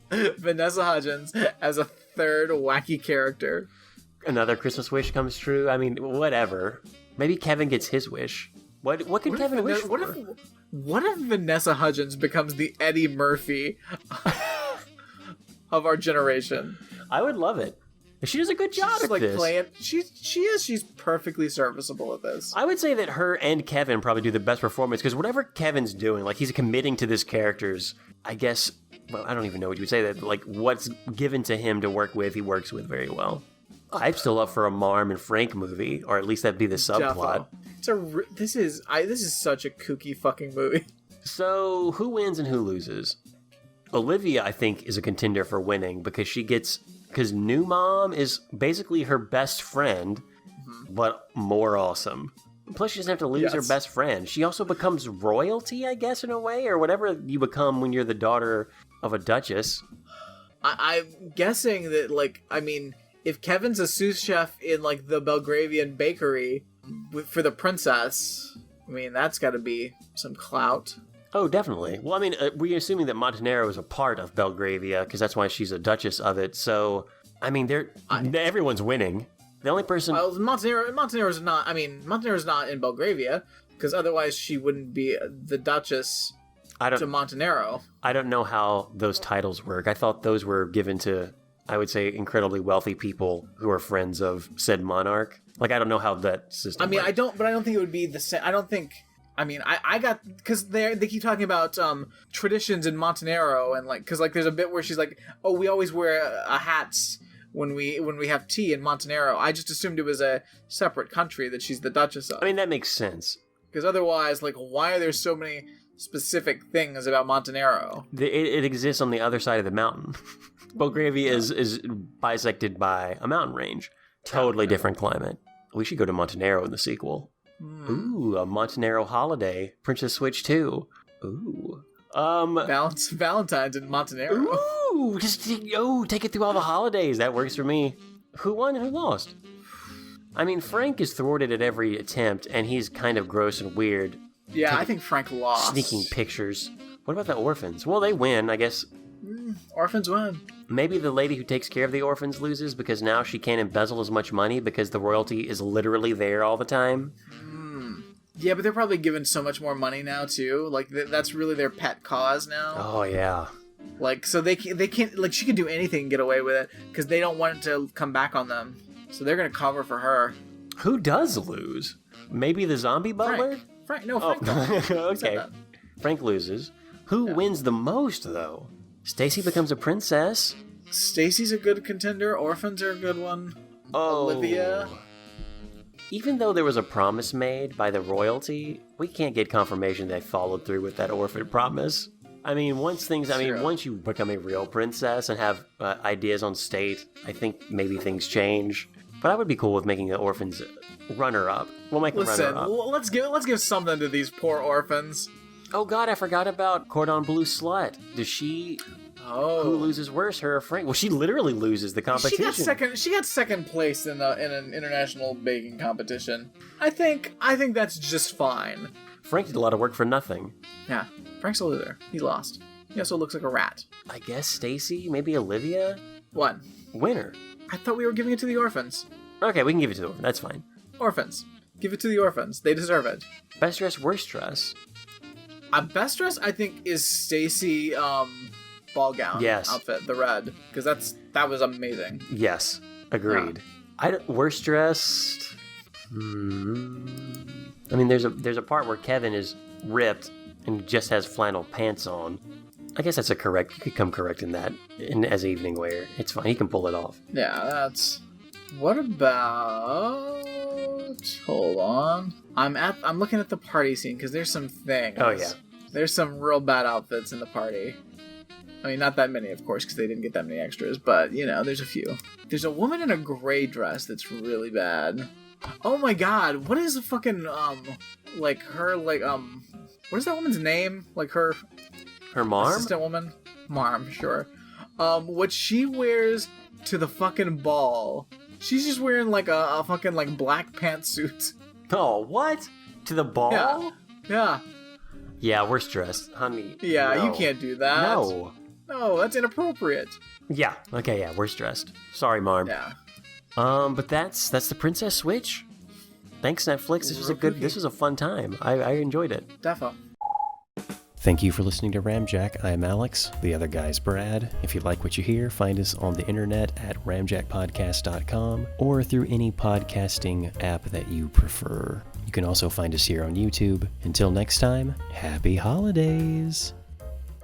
Vanessa Hudgens as a third wacky character. another Christmas wish comes true. I mean, whatever. Maybe Kevin gets his wish. What could Kevin wish for? What if Vanessa Hudgens becomes the Eddie Murphy of our generation? I would love it. She does a good job at this. She's perfectly serviceable at this. I would say that her and Kevin probably do the best performance, because whatever Kevin's doing, like, he's committing to this character's, I guess, well, I don't even know what you would say, that, like, what's given to him to work with, he works with very well. I'm still up for a Marm and Frank movie, or at least that'd be the subplot. This is such a kooky fucking movie. So, who wins and who loses? Olivia, I think, is a contender for winning, because new mom is basically her best friend, but more awesome. Plus, she doesn't have to lose her best friend. She also becomes royalty, I guess, in a way, or whatever you become when you're the daughter of a duchess. I'm guessing that, like, I mean, if Kevin's a sous chef in, like, the Belgravian bakery for the princess, I mean, that's got to be some clout. Oh, definitely. Well, I mean, we're assuming that Montenero is a part of Belgravia, because that's why she's a duchess of it. So, I mean, everyone's winning. The only person... Well, Montenero's not... I mean, Montenero's not in Belgravia, because otherwise she wouldn't be the duchess to Montenero. I don't know how those titles work. I thought those were given to, I would say, incredibly wealthy people who are friends of said monarch. Like, I don't know how that system works. I don't think it would be the same... I don't think... I mean, I got, because they keep talking about traditions in Montenero, and like, because like there's a bit where she's like, oh, we always wear hats when we have tea in Montenero. I just assumed it was a separate country that she's the Duchess of. I mean, that makes sense. Because otherwise, like, why are there so many specific things about Montenero? It exists on the other side of the mountain. Belgravia is bisected by a mountain range. Totally different climate. We should go to Montenero in the sequel. Ooh, a Montenero holiday. Princess Switch 2. Ooh. Valentine's in Montenero. Ooh, take it through all the holidays. That works for me. Who won and who lost? I mean, Frank is thwarted at every attempt, and he's kind of gross and weird. Yeah, I think Frank lost. Sneaking pictures. What about the orphans? Well, they win, I guess. Orphans win. Maybe the lady who takes care of the orphans loses, because now she can't embezzle as much money because the royalty is literally there all the time. Yeah, but they're probably given so much more money now, too. Like, that's really their pet cause now. Oh, yeah. Like, so they can't, like, she can do anything and get away with it, because they don't want it to come back on them. So they're going to cover for her. Who does lose? Maybe the zombie butler? Frank. Okay. Frank loses. Who wins the most, though? Stacy becomes a princess. Stacy's a good contender. Orphans are a good one. Oh. Olivia. Even though there was a promise made by the royalty, we can't get confirmation they followed through with that orphan promise. I mean, once you become a real princess and have ideas on state, I think maybe things change. But I would be cool with making the orphans runner-up. We'll make them runner-up. Let's give something to these poor orphans. Oh god, I forgot about Cordon Bleu Slut. Does she... Oh. Who loses worse, her or Frank? Well, she literally loses the competition. She got second place in an international baking competition. I think that's just fine. Frank did a lot of work for nothing. Yeah, Frank's a loser. He lost. He also looks like a rat. I guess Stacy, maybe Olivia? What? Winner. I thought we were giving it to the orphans. Okay, we can give it to the orphans. That's fine. Orphans. Give it to the orphans. They deserve it. Best dress, worst dress. Best dress, I think, is Stacy ball gown outfit, the red, because that was amazing. Yes, agreed. Yeah. Worst dressed. I mean, there's a part where Kevin is ripped and just has flannel pants on. I guess that's a correct. You could come correct in that as evening wear. It's fine. He can pull it off. Yeah, that's. What about? Hold on. I'm looking at the party scene because there's some things. Oh yeah. There's some real bad outfits in the party. I mean, not that many, of course, because they didn't get that many extras, but, you know, there's a few. There's a woman in a gray dress that's really bad. Oh my god, what is a fucking, what is that woman's name? Like her Marm? Assistant woman? Marm, sure. What she wears to the fucking ball, she's just wearing, like, a fucking, like, black pantsuit. Oh, what? To the ball? Yeah. Yeah, we're stressed, honey. Yeah, no. You can't do that. No, that's inappropriate. Yeah, okay, yeah, we're stressed. Sorry, Marm. Yeah. But that's the Princess Switch. Thanks, Netflix. This was a fun time. I enjoyed it. Defo. Thank you for listening to Ramjack. I'm Alex. The other guy's Brad. If you like what you hear, find us on the internet at ramjackpodcast.com or through any podcasting app that you prefer. You can also find us here on YouTube. Until next time, happy holidays!